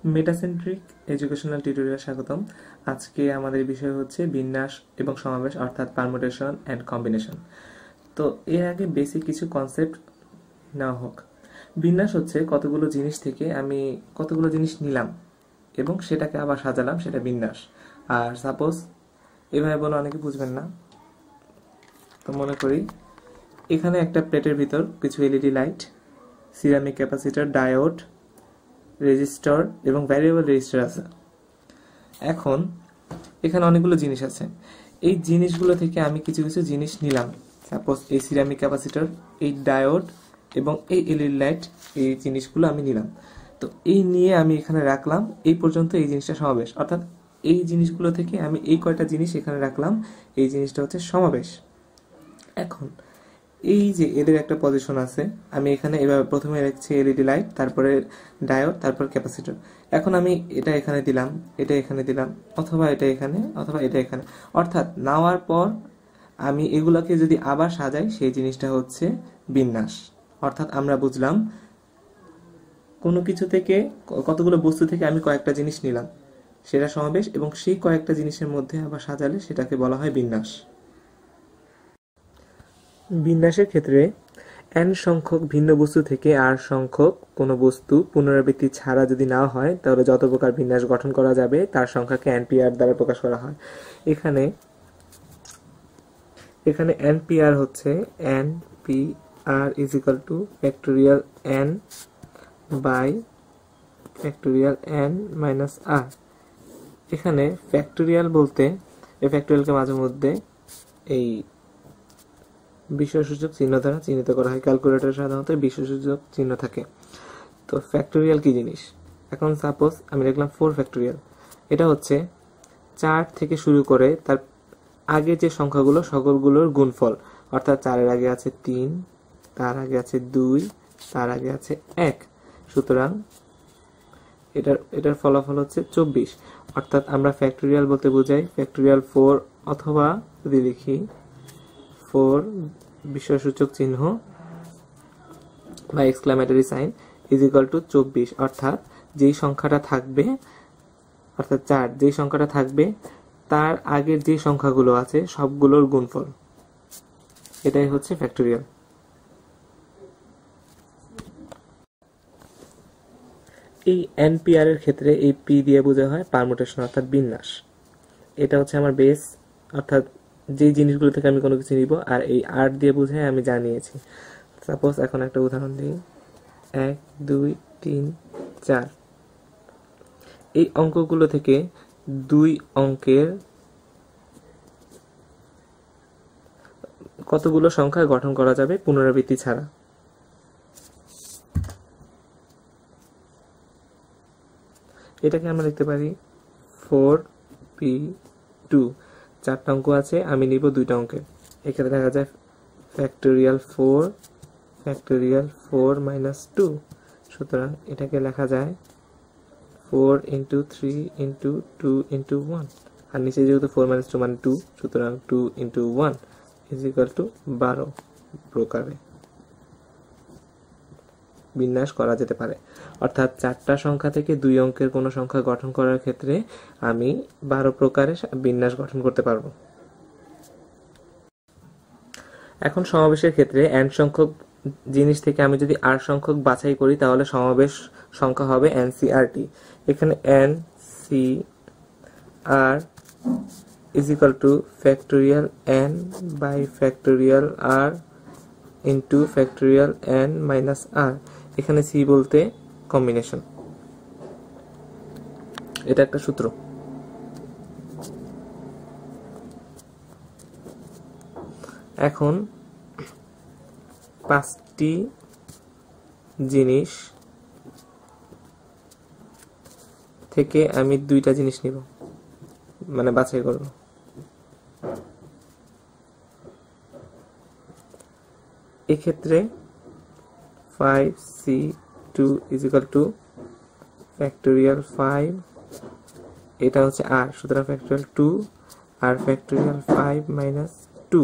Metacentric educational টিউটোরিয়ালে স্বাগতম। আজকে আমাদের বিষয় হচ্ছে বিন্যাস এবং সমাবেশ অর্থাৎ পারমুটেশন অ্যান্ড কম্বিনেশন। তো এর আগে বেসিক কিছু কনসেপ্ট নেওয়া হোক। বিন্যাস হচ্ছে কতগুলো জিনিস থেকে আমি কতগুলো জিনিস নিলাম এবং সেটাকে আবার সাজালাম, সেটা বিন্যাস। আর সাপোজ এভাবে বলে অনেকে বুঝবেন না, তো মনে করি এখানে একটা প্লেটের ভিতর কিছু LED light, ceramic capacitor, diode, resistor এবং ভ্যারিয়েবল রেজিস্টার আছে। এখন এখানে অনেকগুলো জিনিস আছে, এই জিনিসগুলো থেকে আমি কিছু কিছু জিনিস নিলাম। সাপোজ এই সিরামিক ক্যাপাসিটর, এই ডায়োড এবং এই এলইডি লাইট, এই জিনিসগুলো আমি নিলাম। তো এই নিয়ে আমি এখানে রাখলাম, এই পর্যন্ত এই জিনিসটা সমাবেশ। অর্থাৎ এই জিনিসগুলো থেকে আমি এই কয়টা জিনিস এখানে রাখলাম, এই জিনিসটা হচ্ছে সমাবেশ। এখন এই যে এদের একটা পজিশন আছে, আমি এখানে এভাবে প্রথমে রেখেছি এলইডি লাইট, তারপরে ডায়োড, তারপর ক্যাপাসিটর। এখন আমি এটা এখানে দিলাম, এটা এখানে দিলাম, অথবা এটা এখানে, অথবা এটা এখানে। অর্থাৎ নেওয়ার পর আমি এগুলোকে যদি আবার সাজাই, সেই জিনিসটা হচ্ছে বিন্যাস। অর্থাৎ আমরা বুঝলাম কোনো কিছু থেকে, কতগুলো বস্তু থেকে আমি কয়েকটা জিনিস নিলাম, সেটা সমাবেশ, এবং সেই কয়েকটা জিনিসের মধ্যে আবার সাজালে সেটাকে বলা হয় বিন্যাস। বিন্যাসের ক্ষেত্রে n সংখ্যক ভিন্ন বস্তু থেকে r সংখ্যক কোনো বস্তু পুনরাবৃত্তি ছাড়া যদি নেওয়া হয়, তাহলে যত প্রকার বিন্যাস গঠন করা যাবে তার সংখ্যাকে npr দ্বারা প্রকাশ করা হয়। এখানে npr হচ্ছে npr is equal to factorial n by factorial n minus r। এখানে ফ্যাক্টোরিয়াল বলতে, এই ফ্যাক্টোরিয়ালকে মাঝে মধ্যে এই বিস্ময়সূচক চিহ্ন দ্বারা চিহ্নিত করা হয়। ক্যালকুলেটরে সাধারণত বিস্ময়সূচক চিহ্ন থাকে। তো ফ্যাক্টোরিয়াল কি জিনিস? এখন সাপোজ আমি লিখলাম 4 ফ্যাক্টোরিয়াল। এটা হচ্ছে 4 থেকে শুরু করে তার আগে যে সংখ্যাগুলো সকলগুলোর গুণফল। অর্থাৎ 4 এর আগে আছে 3, তার আগে আছে 2, তার আগে আছে 1। সুতরাং এটার ফলাফল হচ্ছে 24। অর্থাৎ আমরা ফ্যাক্টোরিয়াল বলতে বোঝাই ফ্যাক্টোরিয়াল 4, অথবা যদি লিখি 4 বিস্ময়সূচক চিহ্ন বা exclamatory sign is equal to 24। অর্থাৎ যেই সংখ্যাটা থাকবে, অর্থাৎ 4 যেই সংখ্যাটা থাকবে তার আগের যে সংখ্যাগুলো আছে সবগুলোর গুণফল। এটাই হচ্ছে ফ্যাক্টোরিয়াল। এই npr এর ক্ষেত্রে এই p দিয়ে বোঝা হয় পারমুটেশন অর্থাৎ বিন্যাস। এটা হচ্ছে আমার বেস, অর্থাৎ যেই জিনিসগুলো থেকে আমি কোনো কিছু নিব, আর এই r দিয়ে বোঝায় আমি জানিয়েছি। সাপোজ এখন একটা উদাহরণ দিই, 1 2 3 4। এই অঙ্কগুলো থেকে 2 অঙ্কের কতগুলো সংখ্যা গঠন করা যাবে পুনরাবৃত্তি ছাড়া? এটাকে আমরা লিখতে পারি 4p2। 4টা অঙ্ক আছে, আমি নিব 2টা অঙ্কের। এখানে দেখা যায় ফ্যাক্টোরিয়াল 4 মাইনাস 2। সুতরাং এটাকে লেখা যায় 4 ইন্টু 3 ইন্টু 2 ইন্টু 1। আর নিচে যেহেতু 4 মাইনাস 2 মানে 2, সুতরাং 2 ইন্টু 1 ইজ ইকুয়াল টু 12 প্রকারে বিন্যাস করা যেতে পারে। অর্থাৎ 4টা সংখ্যা থেকে 2 অঙ্কের কোনো সংখ্যা গঠন করার ক্ষেত্রে আমি 12 প্রকারে বিন্যাস গঠন করতে পারবো। এখন সমাবেশের ক্ষেত্রে n সংখ্যক জিনিস থেকে আমি যদি r সংখ্যক বাছাই করি, তাহলে সমাবেশ সংখ্যা হবে ncrt। এখানে ncr is equal to factorial n by factorial r into factorial n minus r। এখানে c বলতে কম্বিনেশন, এটা একটা সূত্র। এখন 5টি জিনিস থেকে আমি 2টা জিনিস নিব, মানে বাছাই করব। এক্ষেত্রে 5c2 is equal to factorial 5, এটা হচ্ছে r, সুতরাং factorial 2 আর factorial 5 minus 2।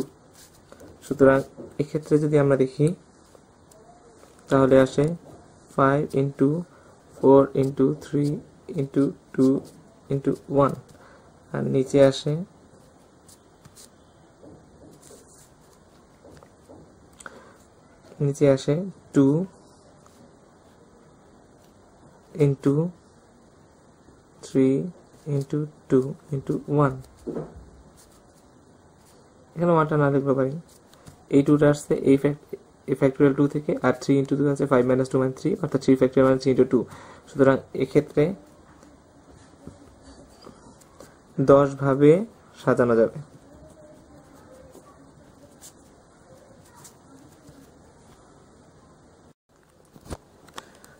সুতরাং এক্ষেত্রে যদি আমরা দেখি তাহলে আসে 5 into 4 into 3 ইন্টু 2 ইন্টু 1, আর নিচে আসে নিচে আসে 2 ইন্টু 3 ইন্টু 2 ইন্টু 1। এখানে 1টা না লিখতে পারি, এই 2টা আসছে এই ফ্যাক্টোরিয়াল 2 থেকে, আর 3 ইন্টু 2 আছে 5 - 2 - 3, অর্থাৎ 3 ফ্যাক্টোরিয়াল মানে 3 ইন্টু 2। সুতরাং এক্ষেত্রে 10 ভাবে সাজানো যাবে।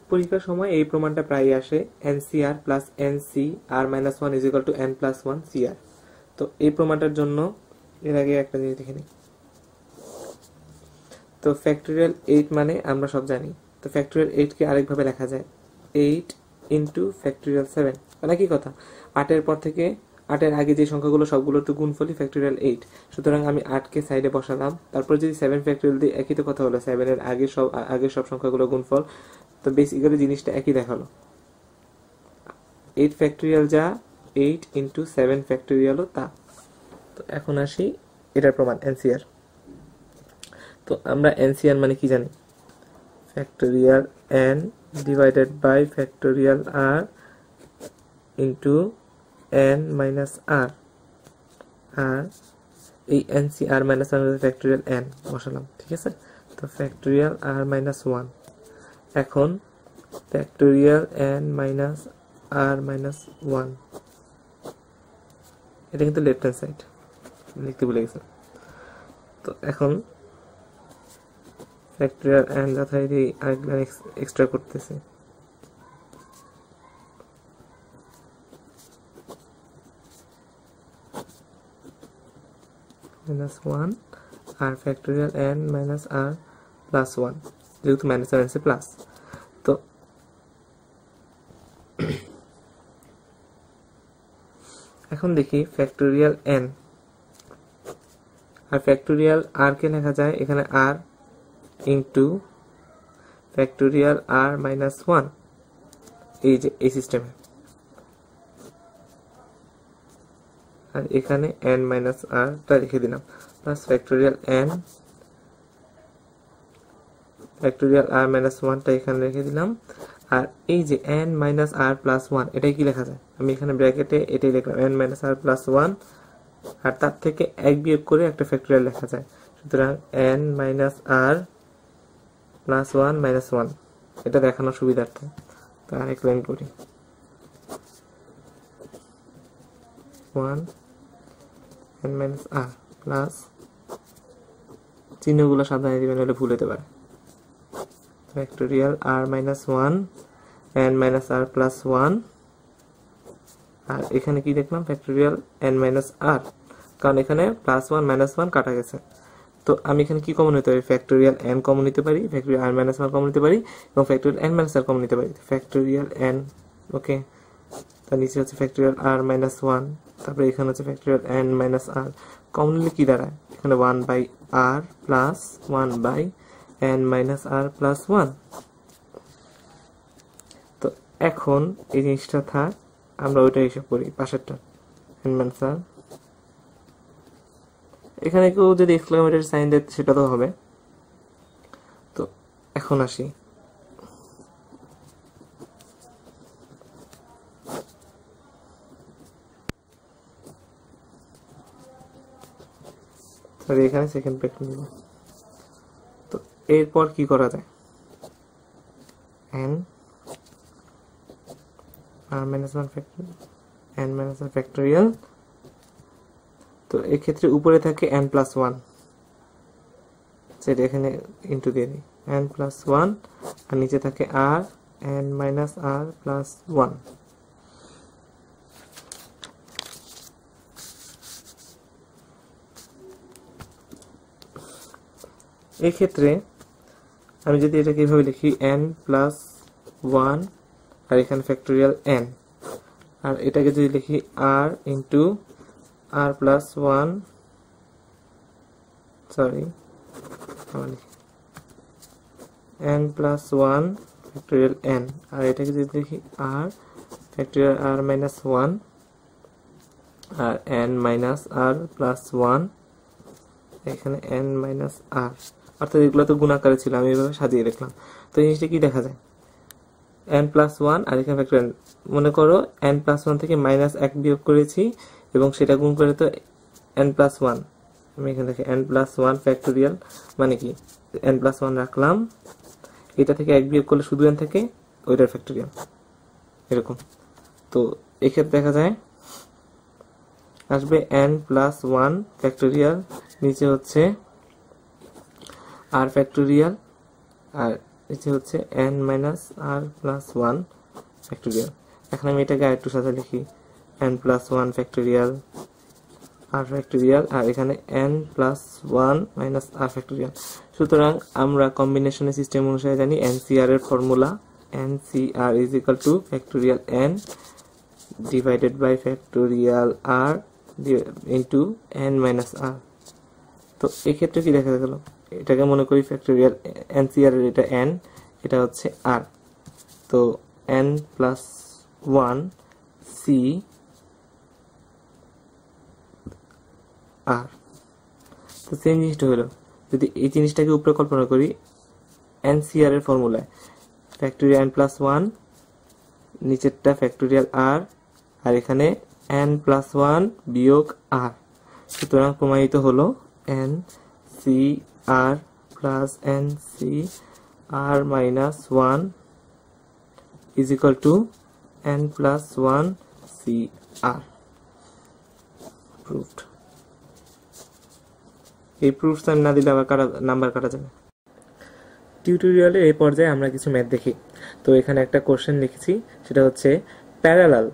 পরীক্ষার সময় এই প্রমাণটা প্রায় আসে, NCR plus NCR - 1 is equal two N plus 1 CR। তো এই প্রমাণটার জন্য এর আগে একটা জিনিস দেখে নিই। তো ফ্যাক্টোরিয়াল 8 মানে আমরা সব জানি। তো ফ্যাক্টোরিয়াল 8কে আরেকভাবে লেখা যায় 8 ইন্টু ফ্যাক্টোরিয়াল 7, মানে কি কথা, 8-এর পর থেকে 8-এর আগে যে সংখ্যাগুলো সবগুলোর তো গুণফলই ফ্যাক্টোরিয়াল 8। সুতরাং আমি 8কে সাইডে বসালাম, তারপর যদি 7 ফ্যাক্টোরিয়াল দিই, একই তো কথা হলো, 7-এর আগের সব সংখ্যাগুলো গুণফল। তো বেসিক্যালি জিনিসটা একই দেখালো, 8 ফ্যাক্টোরিয়াল যা 8 ইন্টু 7 ফ্যাক্টোরিয়ালও তা। তো এখন আসি এটার প্রমাণ NCR। তো আমরা NCR মানে কি জানি, factorial n divided by factorial r into n minus r, আর এই NCR minus r factorial n বসালাম, ঠিক আছে। তো ফ্যাক্টোরিয়াল r মাইনাস 1, এখন factorial n minus r minus 1, এটা কিন্তু লেফট হ্যান্ড সাইড লিখতে ভুলে গেছে। তো এখন ফ্যাক্টোরিয়াল n যথায় দিয়ে আরেকবার এক্সট্রা করতেছি, মাইনাস 1, আর factorial n minus r plus 1, যেহেতু মাইনাস আর আছে প্লাস। তো এখন দেখি ফ্যাক্টোরিয়াল n আর ফ্যাক্টোরিয়াল r কে লেখা যায় এখানে r into factorial r minus 1, এই যে এই সিস্টেমে, আর এখানে n মাইনাস r টা লিখে দিলাম, plus factorial n factorial r minus 1 টা এখানে রেখে দিলাম, আর এই যে n মাইনাস r প্লাস 1, এটাই কি লেখা যায়, আমি এখানে ব্র্যাকেটে এটাই লিখলাম n মাইনাস r প্লাস 1, আর তার থেকে 1 বিয়োগ করে একটা ফ্যাক্টোরিয়াল লেখা যায়। সুতরাং n minus r plus 1 minus 1, এটা দেখানোর সুবিধার্থে। তো আরেক লাইন করি, 1 n মাইনাস r প্লাস, চিহ্নগুলো সাবধানে দিবেন, হলে ভুল হতে পারে, factorial r minus 1 n minus r plus 1, আর এখানে কি দেখলাম ফ্যাক্টোরিয়াল n মাইনাস r, কারণ এখানে প্লাস 1 মাইনাস 1 কাটা গেছে। তো আমি এখানে কি কমন নিতে পারি, ফ্যাক্টোরিয়াল n কমন নিতে পারি, ফ্যাক্টোরিয়াল r মাইনাস 1 কমন নিতে পারি, এবং factorial n minus r common নিতে পারি। ফ্যাক্টোরিয়াল n, ওকে, তার নিচে হচ্ছে ফ্যাক্টোরিয়াল r মাইনাস 1, তারপরে এখানে হচ্ছে factorial n minus r, common নিলে কি দাঁড়ায়, এখানে 1 by r plus 1 by n minus r plus 1। তো এখন এই জিনিসটা থাক, আমরা ওইটা হিসাব করি পাশেরটা, n মাইনাস r, এখানে কেউ যদি এক্সক্লামেটরি সাইন দেয় সেটা তো হবে। তো এখন আসি, এখানে সেকেন্ড ব্র্যাকেট নিব। তো এরপর কি করা যায়, n r minus 1 factorial n minus r factorial, তো এক্ষেত্রে উপরে থাকে n প্লাস 1, সেটা এখানে ইন্টু দিয়ে দিই, n প্লাস 1, আর নিচে থাকে r n minus r plus 1। এক্ষেত্রে আমি যদি এটাকে এইভাবে লিখি n প্লাস 1, আর এখানে ফ্যাক্টোরিয়াল n, আর এটাকে যদি লিখি r into r plus 1, sorry n plus 1 factorial n, আর এটাকে যদি লিখি r ফ্যাক্টোরিয়াল r মাইনাস 1 আর n মাইনাস r প্লাস 1, এখানে n মাইনাস r, অর্থাৎ এগুলো তো গুণাকারে ছিল, আমি এভাবে সাজিয়ে রাখলাম। তো এই জিনিসটা কি দেখা যায়, n প্লাস 1 আর এখানে ফ্যাক্টোরিয়াল, মনে করো n প্লাস 1 থেকে মাইনাস 1 বিয়োগ করেছি এবং সেটা গুণ করে তো n প্লাস 1, আমি এখানে দেখি n প্লাস 1 ফ্যাক্টোরিয়াল মানে কি n প্লাস 1 রাখলাম, এটা থেকে 1 বিয়োগ করলে শুধু n থাকে, ওইটার ফ্যাক্টোরিয়াল এরকম। তো এক্ষেত্রে দেখা যায় আসবে n প্লাস 1 ফ্যাক্টোরিয়াল, নিচে হচ্ছে r ফ্যাক্টোরিয়াল, আর নিচে হচ্ছে n minus r plus 1 factorial. এখন আমি এটাকে আরেকটু সাথে লিখি, n plus 1 factorial r factorial, আর এখানে n plus 1 minus r factorial. সুতরাং আমরা কম্বিনেশনের সিস্টেম অনুসারে জানি NCR এর formula, NCR is equal to factorial n divided by factorial r into n minus r। তো এই ক্ষেত্রে কি দেখা গেল, এটাকে মনে করি ফ্যাক্টোরিয়াল NCR এর, এটা n, এটা হচ্ছে r, তো n প্লাস 1 c r। তো সেম জিনিসটা হলো, যদি এই জিনিসটাকে উপরে কল্পনা করি NCR এর ফর্মুলায় ফ্যাক্টোরিয়াল n প্লাস 1, নিচেরটা ফ্যাক্টোরিয়াল r, আর এখানে n প্লাস 1 বিয়োগ r। সুতরাং প্রমাণিত হলো NCR plus NCR minus 1 is equal to n plus 1 CR। Proved। এই প্রুফ সাইন না দিলে আবার নাম্বার কাটা যাবে। টিউটোরিয়ালে এই পর্যায়ে আমরা কিছু ম্যাথ দেখি। তো এখানে একটা কোশ্চেন লিখেছি, সেটা হচ্ছে প্যারালাল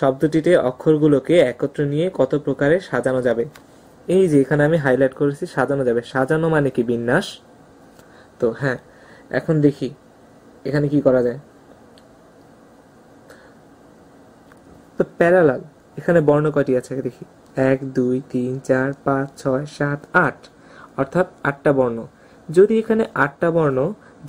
শব্দটিতে অক্ষরগুলোকে একত্র নিয়ে কত প্রকারে সাজানো যাবে। এই যে এখানে আমি হাইলাইট করেছি সাজানো যাবে, সাজানো মানে কি বিন্যাস। তো হ্যাঁ, এখন দেখি এখানে কি করা যায়। তো প্যারালাল, এখানে বর্ণ কয়টি আছে দেখি, 1 2 3 4 5 6 7 8, অর্থাৎ 8টা বর্ণ। যদি এখানে 8টা বর্ণ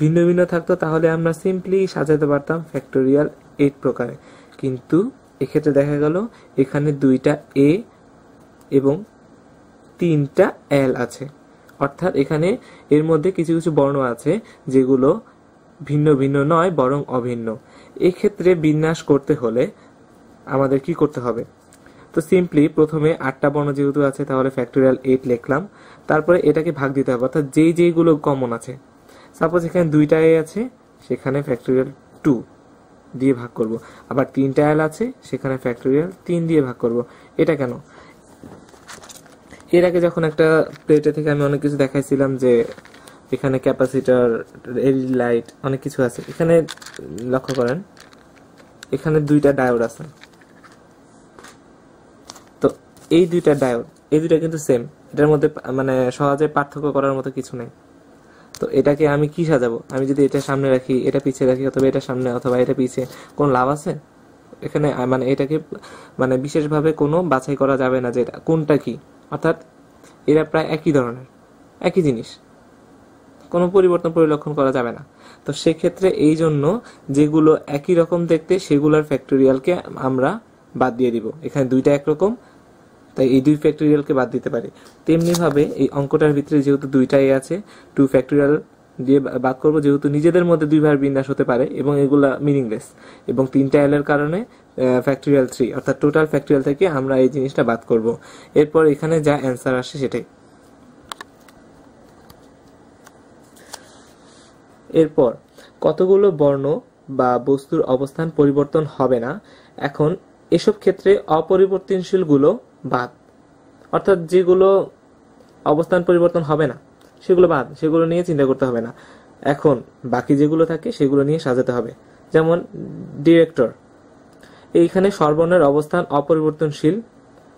ভিন্ন ভিন্ন থাকতো তাহলে আমরা সিম্পলি সাজাতে পারতাম ফ্যাক্টোরিয়াল 8 প্রকারে, কিন্তু এক্ষেত্রে দেখা গেল এখানে 2টা a এবং 3টা l আছে, অর্থাৎ এখানে এর মধ্যে কিছু কিছু বর্ণ আছে যেগুলো ভিন্ন ভিন্ন নয় বরং অভিন্ন। এক্ষেত্রে বিন্যাস করতে হলে আমাদের কি করতে হবে, তো সিম্পলি প্রথমে 8টা বর্ণ যেহেতু আছে তাহলে ফ্যাক্টোরিয়াল 8 লিখলাম, তারপরে এটাকে ভাগ দিতে হবে, অর্থাৎ যেইগুলো কমন আছে, সাপোজ এখানে 2টা a আছে সেখানে ফ্যাক্টোরিয়াল 2 দিয়ে ভাগ করব, আবার 3টা l আছে সেখানে ফ্যাক্টোরিয়াল 3 দিয়ে ভাগ করব। এটা কেন, এর আগে যখন একটা প্লেটে থেকে আমি অনেক কিছু দেখাইছিলাম যে এখানে ক্যাপাসিটর, এলইডি লাইট, অনেক কিছু আছে, এখানে লক্ষ্য করেন এখানে 2টা ডায়োড আছে। তো এই 2টা ডায়োড, এই 2টা কিন্তু সেম, এটার মধ্যে মানে সহজে পার্থক্য করার মতো কিছু নেই। তো এটাকে আমি কি সাজাবো, আমি যদি এটা সামনে রাখি, এটা পিছিয়ে রাখি, অথবা এটা সামনে অথবা এটা পিছিয়ে, কোনো লাভ আছে এখানে? মানে এটাকে মানে বিশেষভাবে কোনো বাছাই করা যাবে না যে এটা কোনটা কি, অর্থাৎ এরা প্রায় একই ধরনের, একই জিনিস, কোনো পরিবর্তন পরিলক্ষণ করা যাবে না। তো সেক্ষেত্রে এই জন্য যেগুলো একই রকম দেখতে সেগুলোর ফ্যাক্টোরিয়ালকে আমরা বাদ দিয়ে দিব। এখানে 2টা একরকম, তাই এই 2 ফ্যাক্টোরিয়ালকে বাদ দিতে পারি। তেমনি ভাবে এই অঙ্কটার ভিতরে যেহেতু 2টাই আছে, 2 ফ্যাক্টোরিয়াল দিয়ে বাদ করব, যেহেতু নিজেদের মধ্যে 2 ভাবে বিন্যাস হতে পারে এবং এগুলা মিনিংলেস, এবং 3টা এল এর কারণে ফ্যাক্টোরিয়াল 3, অর্থাৎ টোটাল ফ্যাক্টোরিয়াল থেকে আমরা এই জিনিসটা বাদ করব। এরপর এখানে যা অ্যান্সার আসে সেটাই। এরপর কতগুলো বর্ণ বা বস্তুর অবস্থান পরিবর্তন হবে না। এখন এসব ক্ষেত্রে অপরিবর্তনশীলগুলো বাদ, অর্থাৎ যেগুলো অবস্থান পরিবর্তন হবে না সেগুলো বাদ, সেগুলো নিয়ে চিন্তা করতে হবে না। এখন বাকি যেগুলো থাকে সেগুলো নিয়ে সাজাতে হবে। যেমন ডিরেক্টর, এইখানে স্বরবর্ণের অবস্থান অপরিবর্তনশীল,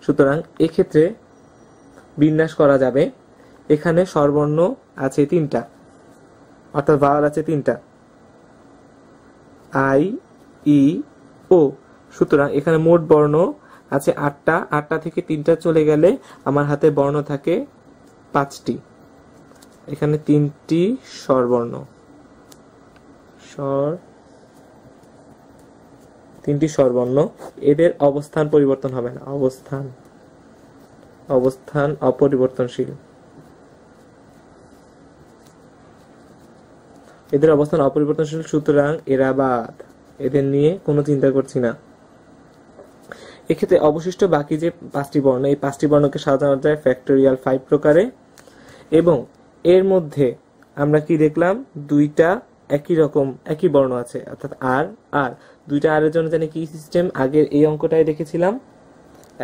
সুতরাং এক্ষেত্রে বিন্যাস করা যাবে। এখানে স্বরবর্ণ আছে 3টা, অর্থাৎ ভাওয়াল আছে 3টা, আই ই ও, সুতরাং এখানে মোট বর্ণ আছে 8টা, 8টা থেকে 3টা চলে গেলে আমার হাতে বর্ণ থাকে 5টি। এখানে 3টি স্বরবর্ণ, স্বর তিনটি স্বরবর্ণ, এদের অবস্থান পরিবর্তন হবে না, অবস্থান অপরিবর্তনশীল, এদের অবস্থান অপরিবর্তনশীল, সুতরাং এরা বাদ, এদের নিয়ে কোনো চিন্তা করছি না। এক্ষেত্রে অবশিষ্ট বাকি যে 5টি বর্ণ, এই 5টি বর্ণকে সাজানো যায় ফ্যাক্টোরিয়াল 5 প্রকারে, এবং এর মধ্যে আমরা কি দেখলাম, দুইটা একই বর্ণ আছে, অর্থাৎ আর দুইটা আর এর জন্য জানি কি সিস্টেম, আগের এই অঙ্কটাই দেখেছিলাম,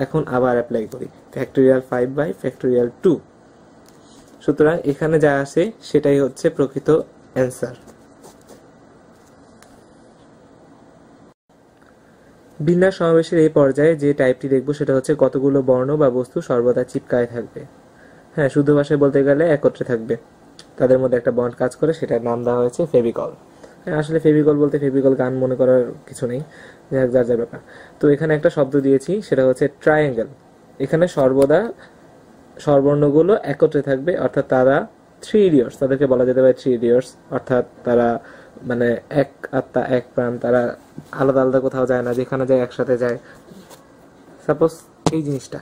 এখন আবার অ্যাপ্লাই করি ফ্যাক্টোরিয়াল 5 বাই ফ্যাক্টোরিয়াল 2। সুতরাং এখানে যা আসে সেটাই হচ্ছে প্রকৃত অ্যান্সার। বিন্যাস সমাবেশের এই পর্যায়ে যে টাইপটি দেখব সেটা হচ্ছে কতগুলো বর্ণ বা বস্তু সর্বদা চিপকায় থাকবে। হ্যাঁ, শুদ্ধ ভাষায় বলতে গেলে একত্রে থাকবে, তাদের মধ্যে একটা বন্ড কাজ করে, সেটার নাম দেওয়া হয়েছে ফেভিকল। হ্যাঁ, আসলে ফেভিকল বলতে ফেভিকল গান মনে করার কিছু নেই, যার যার ব্যাপার। তো এখানে একটা শব্দ দিয়েছি, সেটা হচ্ছে ট্রায়াঙ্গেল। এখানে সর্বদা স্বরবর্ণগুলো একত্রে থাকবে, অর্থাৎ তারা 3 ইডিয়টস, তাদেরকে বলা যেতে পারে 3 ইডিয়টস, অর্থাৎ তারা মানে এক আত্মা এক প্রাণ, তারা আলাদা আলাদা কোথাও যায় না, যেখানে যায় একসাথে যায়। সাপোজ এই জিনিসটা,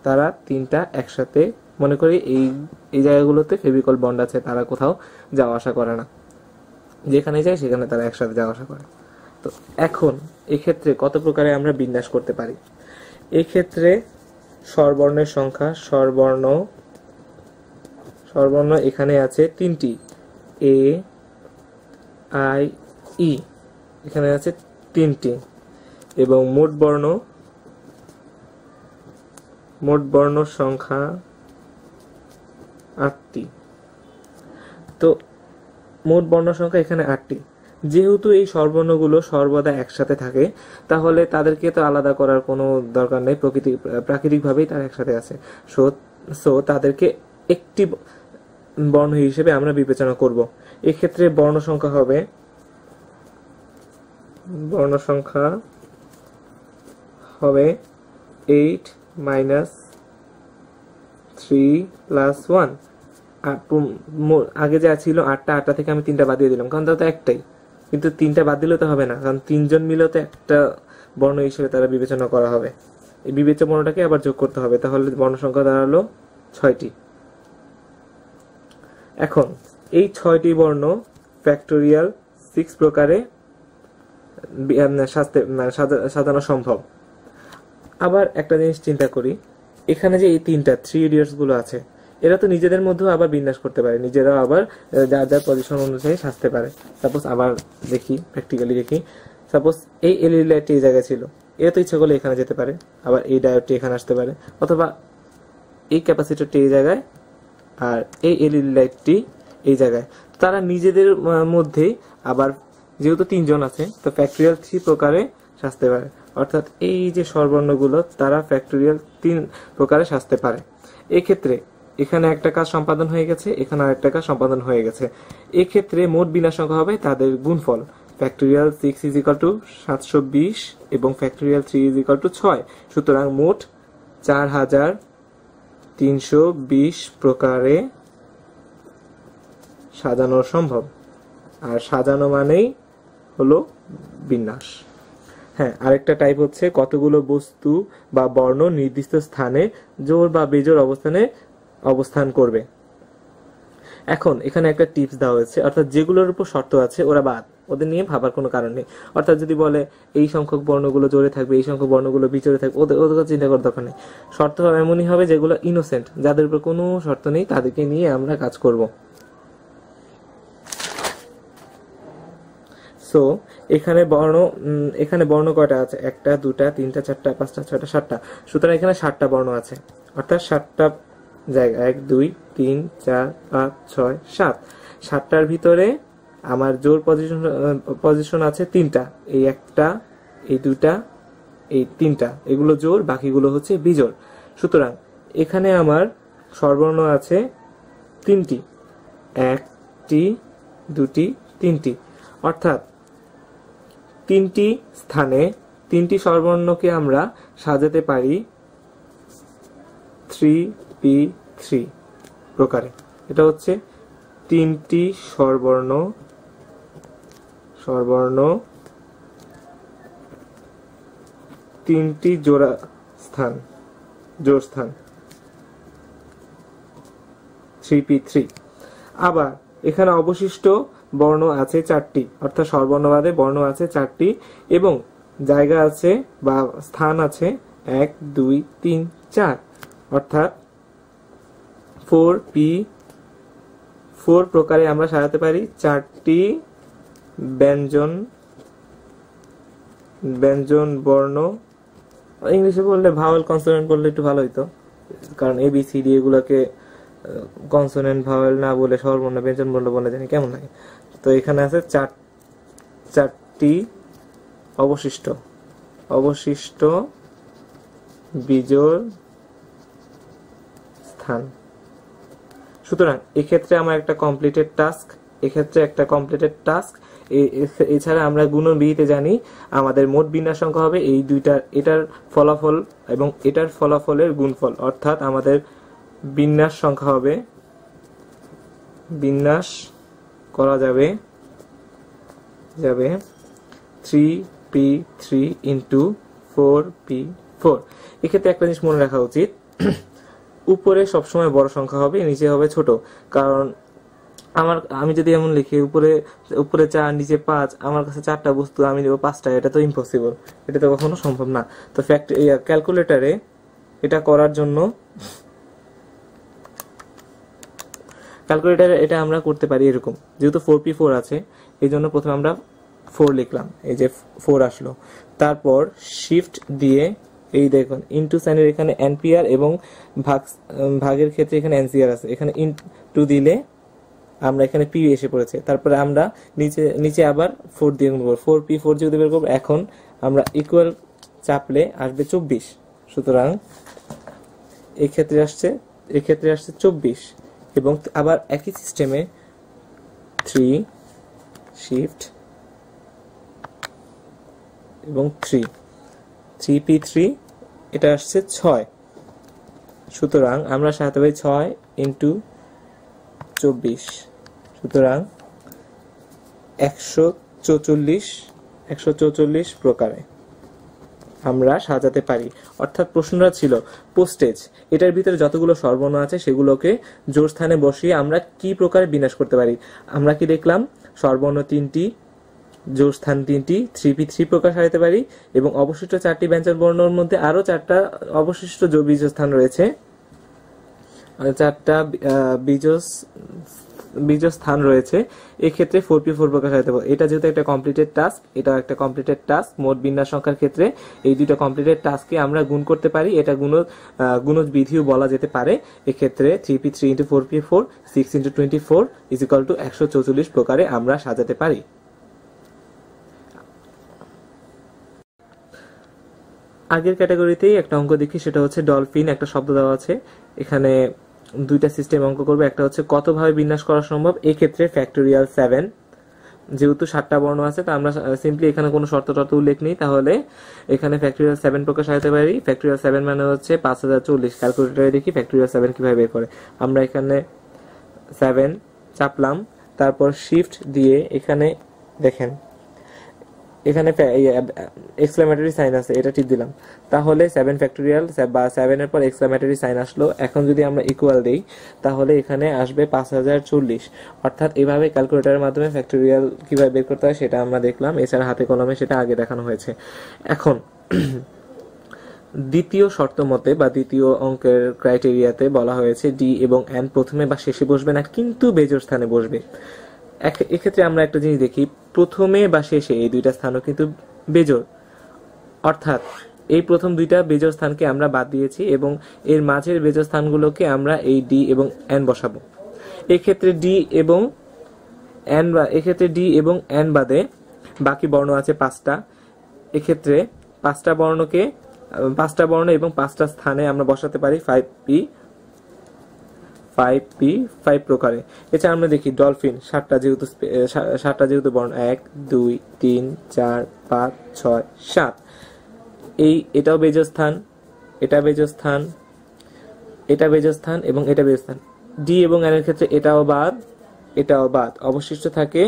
তারা তিনটা একসাথে, মনে করি এই জায়গাগুলোতে ফেভিকল বন্ড আছে, তারা কোথাও যাওয়া আসা করে না, যেখানে যায় সেখানে তারা একসাথে যাওয়া আসা করে। তো এখন এক্ষেত্রে কত প্রকারে আমরা বিন্যাস করতে পারি? এক্ষেত্রে স্বরবর্ণের সংখ্যা, স্বরবর্ণ এখানে আছে 3টি, এ আই ই, এখানে আছে 3টি, এবং মোট বর্ণ সংখ্যা 8টি। তো মোট বর্ণ সংখ্যা এখানে 8টি। যেহেতু এই স্বরবর্ণগুলো সর্বদা একসাথে থাকে, তাহলে তাদেরকে তো আলাদা করার কোনো দরকার নেই, প্রাকৃতিকভাবেই তারা একসাথে আছে। সো তাদেরকে একটি বর্ণ হিসেবে আমরা বিবেচনা করব। এক্ষেত্রে বর্ণ সংখ্যা হবে 8 - 3 + 1। আগে যা ছিল 8টা থেকে আমি 3টা বাদ দিয়ে দিলাম, কারণ তারা তো একটাই, কিন্তু 3টা বাদ দিলে তো হবে না, কারণ 3জন মিলেও তো একটা বর্ণ হিসেবে তারা বিবেচনা করা হবে। এই বিবেচ্য বর্ণটাকে আবার যোগ করতে হবে, তাহলে বর্ণ সংখ্যা দাঁড়ালো 6টি। এখন এই 6টি বর্ণ ফ্যাক্টোরিয়াল 6 প্রকারে সাজানো সম্ভব। আবার একটা জিনিস চিন্তা করি, এখানে যে এই 3 ইডিয়টস গুলো আছে, এরা তো নিজেদের মধ্যেও আবার বিন্যাস করতে পারে, নিজেরাও আবার যার যার পজিশন অনুযায়ী সাজতে পারে। সাপোজ আবার দেখি, প্র্যাকটিক্যালি দেখি, সাপোজ এই এলইডি লাইটটি এই জায়গায় ছিল, এরা তো ইচ্ছা করলে এখানে যেতে পারে, আবার এই ডায়োডটি এখানে আসতে পারে, অথবা এই ক্যাপাসিটরটি এই জায়গায় আর এই এলইডি লাইটটি এই জায়গায়। তারা নিজেদের মধ্যেই আবার, যেহেতু 3জন আছে, তো ফ্যাক্টোরিয়াল 3 প্রকারে সাজতে পারে, অর্থাৎ এই যে স্বরবর্ণগুলো তারা ফ্যাক্টোরিয়াল 3 প্রকারে সাজতে পারে। এক্ষেত্রে এখানে একটা কাজ সম্পাদন হয়ে গেছে, এখানে আরেকটা কাজ সম্পাদন হয়ে গেছে। এক্ষেত্রে মোট বিন্যাস সংখ্যা হবে তাদের গুণফল, ফ্যাক্টোরিয়াল 6 = 720 এবং ফ্যাক্টোরিয়াল 3 = 6। সুতরাং মোট 4320 প্রকারে সাজানো সম্ভব। আর সাজানো মানেই হলো বিন্যাস। হ্যাঁ, আরেকটা টাইপ হচ্ছে কতগুলো বস্তু বা বর্ণ নির্দিষ্ট স্থানে জোড় বা বেজোড় অবস্থান করবে। এখন এখানে একটা টিপস দেওয়া হয়েছে, অর্থাৎ যেগুলোর উপর শর্ত আছে ওরা বাদ, ওদের নিয়ে ভাবার কোনো কারণ নেই। অর্থাৎ যদি বলে এই সংখ্যক বর্ণগুলো জোড়ে থাকবে, এই সংখ্যক বর্ণগুলো বিজোড়ে থাকবে, ওদের চিন্তা করার দরকার নেই। শর্ত এমনই হবে যেগুলো ইনোসেন্ট, যাদের উপর কোনো শর্ত নেই, তাদেরকে নিয়ে আমরা কাজ করব। সো এখানে বর্ণ কয়টা আছে? 1 2 3 4 5 6 7টা। সুতরাং এখানে 7টা বর্ণ আছে, অর্থাৎ 7টা জায়গা, 1 2 3 4 5 6 7। 7টার ভিতরে আমার জোড় পজিশন আছে 3টা, এই 1টা, এই 2টা, এই 3টা, এগুলো জোড়, বাকিগুলো হচ্ছে বিজোড়। সুতরাং এখানে আমার স্বরবর্ণ আছে 3টি, 1টি 2টি 3টি, অর্থাৎ 3টি স্থানে 3টি স্বরবর্ণকে আমরা সাজাতে পারি 3p3 প্রকারে। এটা হচ্ছে 3টি স্বরবর্ণ 3টি জোড় স্থান 3p3। আবার এখানে অবশিষ্ট বর্ণ আছে 4টি, অর্থাৎ স্বরবর্ণ বাদে বর্ণ আছে 4টি এবং জায়গা আছে বা স্থান আছে 1 2 3 4, অর্থাৎ 4p4 প্রকারে আমরা সাজাতে পারি 4টি ব্যঞ্জন বর্ণ। ইংলিশে বললে ভাওয়েল কনসোনেন্ট বললে একটু ভালো হইতো, কারণ ABCD এগুলোকে কনসোনেন্ট ভাওয়েল না বলে স্বরবর্ণ ব্যঞ্জন বর্ণ বলে জানি কেমন লাগে। তো এখানে আছে 4টি অবশিষ্ট বিজোড় স্থান। সুতরাং এক্ষেত্রে আমার একটা কমপ্লিটেড টাস্ক। এছাড়া আমরা গুণনবিধিতে জানি আমাদের মোট বিন্যাস সংখ্যা হবে এই দুইটার, এটার ফলাফল এবং এটার ফলাফলের গুণফল, অর্থাৎ আমাদের বিন্যাস সংখ্যা হবে, বিন্যাস করা যাবে 3p3 ইন্টু 4p4। এক্ষেত্রে একটা জিনিস মনে রাখা উচিত, উপরে সবসময় বড় সংখ্যা হবে, নিচে হবে ছোট। কারণ আমি যদি এমন লিখি উপরে 4 নিচে 5, আমার কাছে 4টা বস্তু, আমি দেবো 5টা, এটা তো ইম্পসিবল, এটা তো কখনো সম্ভব না। তো ক্যালকুলেটরে এটা করার জন্য এটা আমরা করতে পারি এরকম, যেহেতু 4p4 আছে এই জন্য প্রথমে আমরা 4 লিখলাম, এই যে 4 আসলো, তারপর শিফট দিয়ে এই দেখুন ইনটু সাইনের এখানে এনপিআর এবং ভাগের ক্ষেত্রে এখানে এনসিআর আছে, এখানে ইনটু দিলে আমরা এখানে পি এসে পড়েছে, তারপরে আমরা নিচে আবার 4 দিয়ে গুণ করব, 4p4 যেহেতু বের করব, এখন আমরা ইকুয়াল চাপলে আসবে 24। সুতরাং এক্ষেত্রে আসছে 24 এবং আবার একই সিস্টেমে 3 শিফট এবং 3p3 এটা আসছে 6। সুতরাং আমরা সাজাতে পারি 6 ইন্টু 24, সুতরাং 144 প্রকারে আমরা সাজাতে পারি। অর্থাৎ প্রশ্নটা ছিল পোস্টেজ, এটার ভিতরে যতগুলো স্বরবর্ণ আছে সেগুলোকে জোড় স্থানে বসিয়ে আমরা কি প্রকারে বিন্যাস করতে পারি। আমরা কি দেখলাম, স্বরবর্ণ 3টি, জোড় স্থান 3টি, 3p3 প্রকার সাজাতে পারি এবং অবশিষ্ট 4টি ব্যঞ্জন বর্ণের মধ্যে আরো 4টা অবশিষ্ট বীজ স্থান রয়েছে, 4টা বীজ স্থান রয়েছে, এক্ষেত্রে 4p4 প্রকার সাজাতে পারি। এটা যেহেতু একটা কমপ্লিটেড টাস্ক, এটা একটা কমপ্লিটেড টাস্ক, মোট বিন্যাস সংখ্যার ক্ষেত্রে এই দুটো কমপ্লিটেড টাস্ককে আমরা গুণ করতে পারি, এটা গুণজ বিধিও বলা যেতে পারে। এক্ষেত্রে 3p3 into 4p4 6 into 24 is equal two 144 প্রকারে আমরা সাজাতে পারি। আগের ক্যাটাগরিতেই একটা অঙ্ক দেখি, সেটা হচ্ছে ডলফিন। একটা শব্দ দেওয়া আছে, এখানে দুইটা সিস্টেম অঙ্ক করবে। একটা হচ্ছে কতভাবে বিন্যাস করা সম্ভব, এক্ষেত্রে ফ্যাক্টোরিয়াল 7, যেহেতু 7টা বর্ণ আছে তা আমরা সিম্পলি এখানে কোনো শর্ত উল্লেখ নেই, তাহলে এখানে ফ্যাক্টোরিয়াল 7 প্রকার সাজাতে পারি। ফ্যাক্টোরিয়াল 7 মানে হচ্ছে 5040। ক্যালকুলেটরে দেখি ফ্যাক্টোরিয়াল 7 কিভাবে বের করে। আমরা এখানে 7 চাপলাম, তারপর শিফট দিয়ে এখানে দেখেন এখানে এক্সক্লেমেটরি সাইন আছে, এটা টিপ দিলাম, তাহলে 7 ফ্যাক্টোরিয়াল বা 7 এর পর এক্সক্লেমেটরি সাইন আসলো। এখন যদি আমরা ইকুয়াল দেই তাহলে এখানে আসবে 5040। অর্থাৎ এভাবে ক্যালকুলেটরের মাধ্যমে ফ্যাক্টোরিয়াল কিভাবে বের করতে হয় সেটা আমরা দেখলাম, এছাড়া হাতে কলমে সেটা আগে দেখানো হয়েছে। এখন দ্বিতীয় শর্ত মতে বা দ্বিতীয় অঙ্কের ক্রাইটেরিয়াতে বলা হয়েছে ডি এবং এন প্রথমে বা শেষে বসবে না, কিন্তু বেজোড় স্থানে বসবে। এক্ষেত্রে আমরা একটা জিনিস দেখি, প্রথমে বা শেষে এই দুইটা স্থানও কিন্তু বেজোড়, অর্থাৎ এই প্রথম দুইটা বেজোড় স্থানকে আমরা বাদ দিয়েছি এবং এর মাঝের বেজোড় স্থানগুলোকে আমরা এই ডি এবং এন বসাবো। এক্ষেত্রে ডি এবং এন বাদে বাকি বর্ণ আছে 5টা। এক্ষেত্রে 5টা বর্ণ এবং 5টা স্থানে আমরা বসাতে পারি 5p5 প্রকারে। এছাড়া আমরা দেখি ডলফিন 7টা যেহেতু বর্ণ 1 2 3 4 5 6 7, এটাও বেজোড় স্থান, এটা বেজোড় স্থান, এটা বেজোড় স্থান এবং এটা বেজোড় স্থান। ডি এবং এন এর ক্ষেত্রে এটাও বাদ, অবশিষ্ট থাকে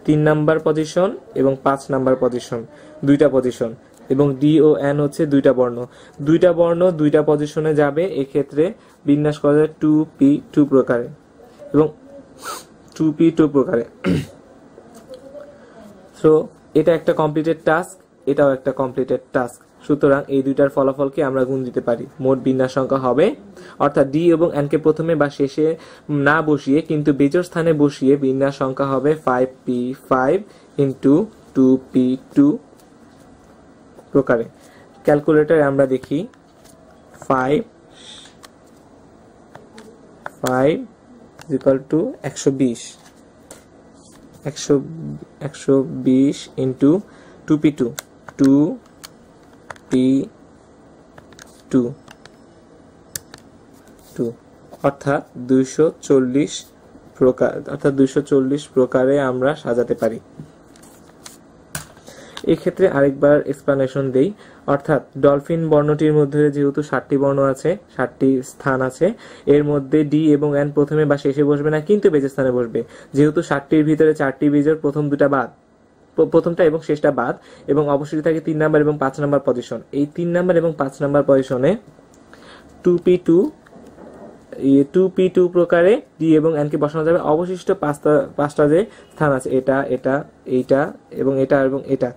3 নাম্বার পজিশন এবং 5 নাম্বার পজিশন, দুইটা পজিশন। এবং ডি ও এন হচ্ছে দুইটা বর্ণ, দুইটা পজিশনে যাবে। এক্ষেত্রে বিন্যাস করা যায় 2p2 প্রকারে এবং 2p2 প্রকারে। সো এটা একটা কমপ্লিটেড টাস্ক, এটাও একটা কমপ্লিটেড টাস্ক। সুতরাং এই দুইটার ফলাফলকে আমরা গুণ দিতে পারি। মোট বিন্যাস সংখ্যা হবে, অর্থাৎ ডি এবং এন কে প্রথমে বা শেষে না বসিয়ে কিন্তু বেজোড় স্থানে বসিয়ে বিন্যাস সংখ্যা হবে 5p5 ইন্টু 2p2 প্রকারে। ক্যালকুলেটরে আমরা দেখি 5 120 120 ইন্টু 2p2 2p2 অর্থাৎ 240 প্রকারে আমরা সাজাতে পারি। এক্ষেত্রে আরেকবার এক্সপ্লানেশন দেই, অর্থাৎ ডলফিন বর্ণটির মধ্যে যেহেতু 7টি বর্ণ আছে, 7টি স্থান আছে, এর মধ্যে ডি এবং এন প্রথমে বা শেষে বসবে না কিন্তু বেজোড় স্থানে বসবে। যেহেতু 7টির ভিতরে 4টি বেজোড়, প্রথমটা এবং শেষটা বাদ, এবং অবশ্যই থাকে 3 নাম্বার এবং 5 নাম্বার পজিশন। এই 3 নাম্বার এবং 5 নাম্বার পজিশনে 2p2 প্রকারে ডি এবং এন কে বসানো যাবে। অবশিষ্ট পাঁচটা যে স্থান আছে, এইটা এবং এটা,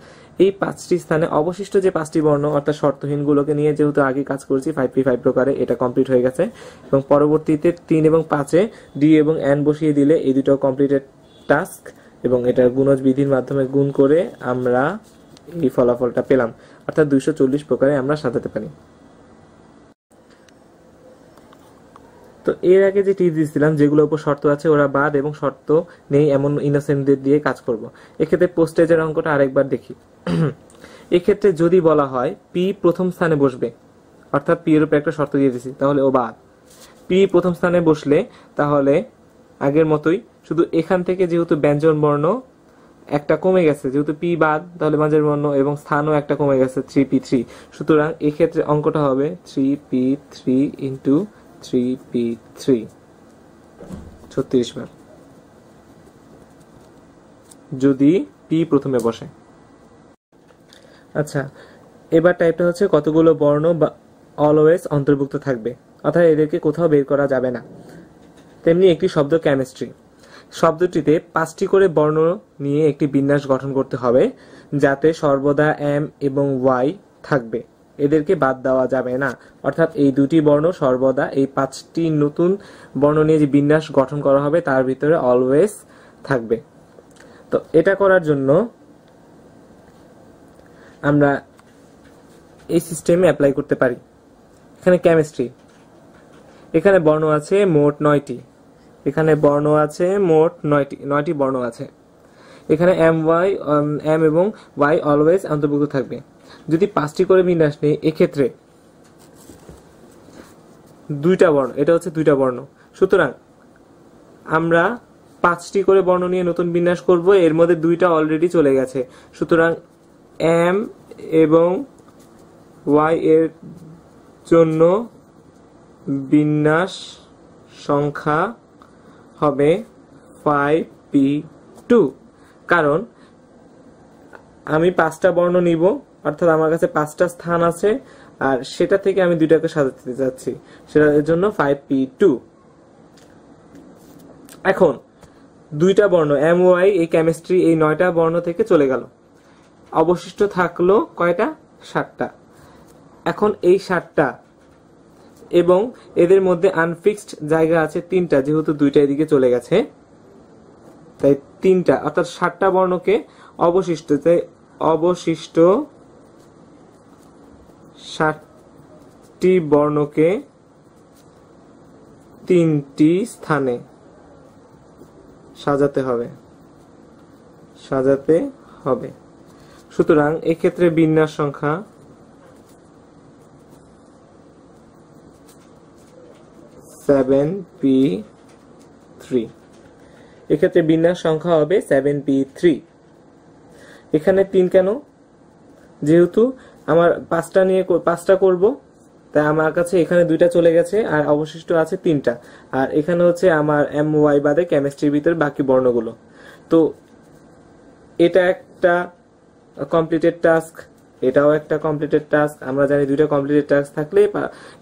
এই 5টি স্থানে অবশিষ্ট যে 5টি বর্ণ অর্থাৎ শর্তহীন গুলোকে নিয়ে যেহেতু আগে কাজ করছি 5p5 প্রকারে, এটা কমপ্লিট হয়ে গেছে। এবং পরবর্তীতে 3 এবং 5-এ ডি এবং এন বসিয়ে দিলে এই দুটো কমপ্লিটেড টাস্ক, এবং এটা গুণজ বিধির মাধ্যমে গুণ করে আমরা এই ফলাফলটা পেলাম, অর্থাৎ 240 প্রকারে আমরা সাজাতে পারি। তো এর আগে যে টিপস দিয়েছিলাম, যেগুলোর উপর শর্ত আছে ওরা বাদ এবং শর্ত নেই এমন ইনোসেন্টদের দিয়ে কাজ করব। এক্ষেত্রে পোস্টেজের অঙ্কটা আরেকবার দেখি। এক্ষেত্রে যদি বলা হয় পি প্রথম স্থানে বসবে, অর্থাৎ পি এর উপর একটা শর্ত দিয়ে দিয়েছি, তাহলে ও বাদ। পি প্রথম স্থানে বসলে তাহলে আগের মতোই, শুধু এখান থেকে যেহেতু ব্যঞ্জন বর্ণ একটা কমে গেছে, যেহেতু পি বাদ তাহলে ব্যঞ্জন বর্ণ এবং স্থানও একটা কমে গেছে 3p3। সুতরাং এক্ষেত্রে অঙ্কটা হবে 3p3 ইন্টু 3p3 36 বার, যদি পি প্রথমে বসে। আচ্ছা, এবার টাইপটা হচ্ছে কতগুলো বর্ণ বা অলওয়েজ অন্তর্ভুক্ত থাকবে, অর্থাৎ এদেরকে কোথাও বের করা যাবে না। তেমনি একটি শব্দ কেমিস্ট্রি, শব্দটিতে 5টি করে বর্ণ নিয়ে একটি বিন্যাস গঠন করতে হবে, যাতে সর্বদা এম এবং ওয়াই থাকবে, এদেরকে বাদ দেওয়া যাবে না। অর্থাৎ এই দুটি বর্ণ সর্বদা, এই 5টি নতুন বর্ণ নিয়ে যে বিন্যাস গঠন করা হবে তার ভিতরে অলওয়েজ থাকবে। তো এটা করার জন্য আমরা এই সিস্টেমে অ্যাপ্লাই করতে পারি। এখানে কেমিস্ট্রি, এখানে বর্ণ আছে মোট 9টি, এখানে বর্ণ আছে মোট 9টি বর্ণ আছে। এখানে এম এবং ওয়াই অলওয়েজ অন্তর্ভুক্ত থাকবে। যদি 5টি করে বিন্যাস নেই, এক্ষেত্রে 2টা বর্ণ, এটা হচ্ছে 2টা বর্ণ। সুতরাং আমরা 5টি করে বর্ণ নিয়ে নতুন বিন্যাস করব, এর মধ্যে 2টা অলরেডি চলে গেছে। সুতরাং এম এবং ওয়াই এর জন্য বিন্যাস সংখ্যা হবে 5p2, কারণ আমি 5টা বর্ণ নিব, অর্থাৎ আমার কাছে 5টা স্থান আছে, আর সেটা থেকে আমি 2টাকে সাজাতে যাচ্ছি, সেটার জন্য 5p2। এখন 2টা বর্ণ এম ওয়াই এই কেমিস্ট্রি এই 9টা বর্ণ থেকে চলে গেল, অবশিষ্ট থাকলো কয়টা? 7টা। এখন এই 7টা এবং এদের মধ্যে আনফিক্সড জায়গা আছে 3টা, যেহেতু 2টা এদিকে চলে গেছে তাই 3টা, অর্থাৎ 7টা বর্ণকে অবশিষ্ট 7টি বর্ণকে 3টি স্থানে সাজাতে হবে। সুতরাং এক্ষেত্রে বিন্যাস সংখ্যা 7p3, এক্ষেত্রে বিন্যাস সংখ্যা হবে 7p3। এখানে 3 কেন? যেহেতু আমার 5টা করব, তাই আমার কাছে এখানে 2টা চলে গেছে আর অবশিষ্ট আছে 3টা, আর এখানে হচ্ছে আমার এম ওয়াই বাদে কেমিস্ট্রির ভিতরে বাকি বর্ণগুলো। তো এটা একটা কমপ্লিটেড টাস্ক এটাও একটা কমপ্লিটেড টাস্ক। আমরা জানি দুইটা কমপ্লিটেড টাস্ক থাকলে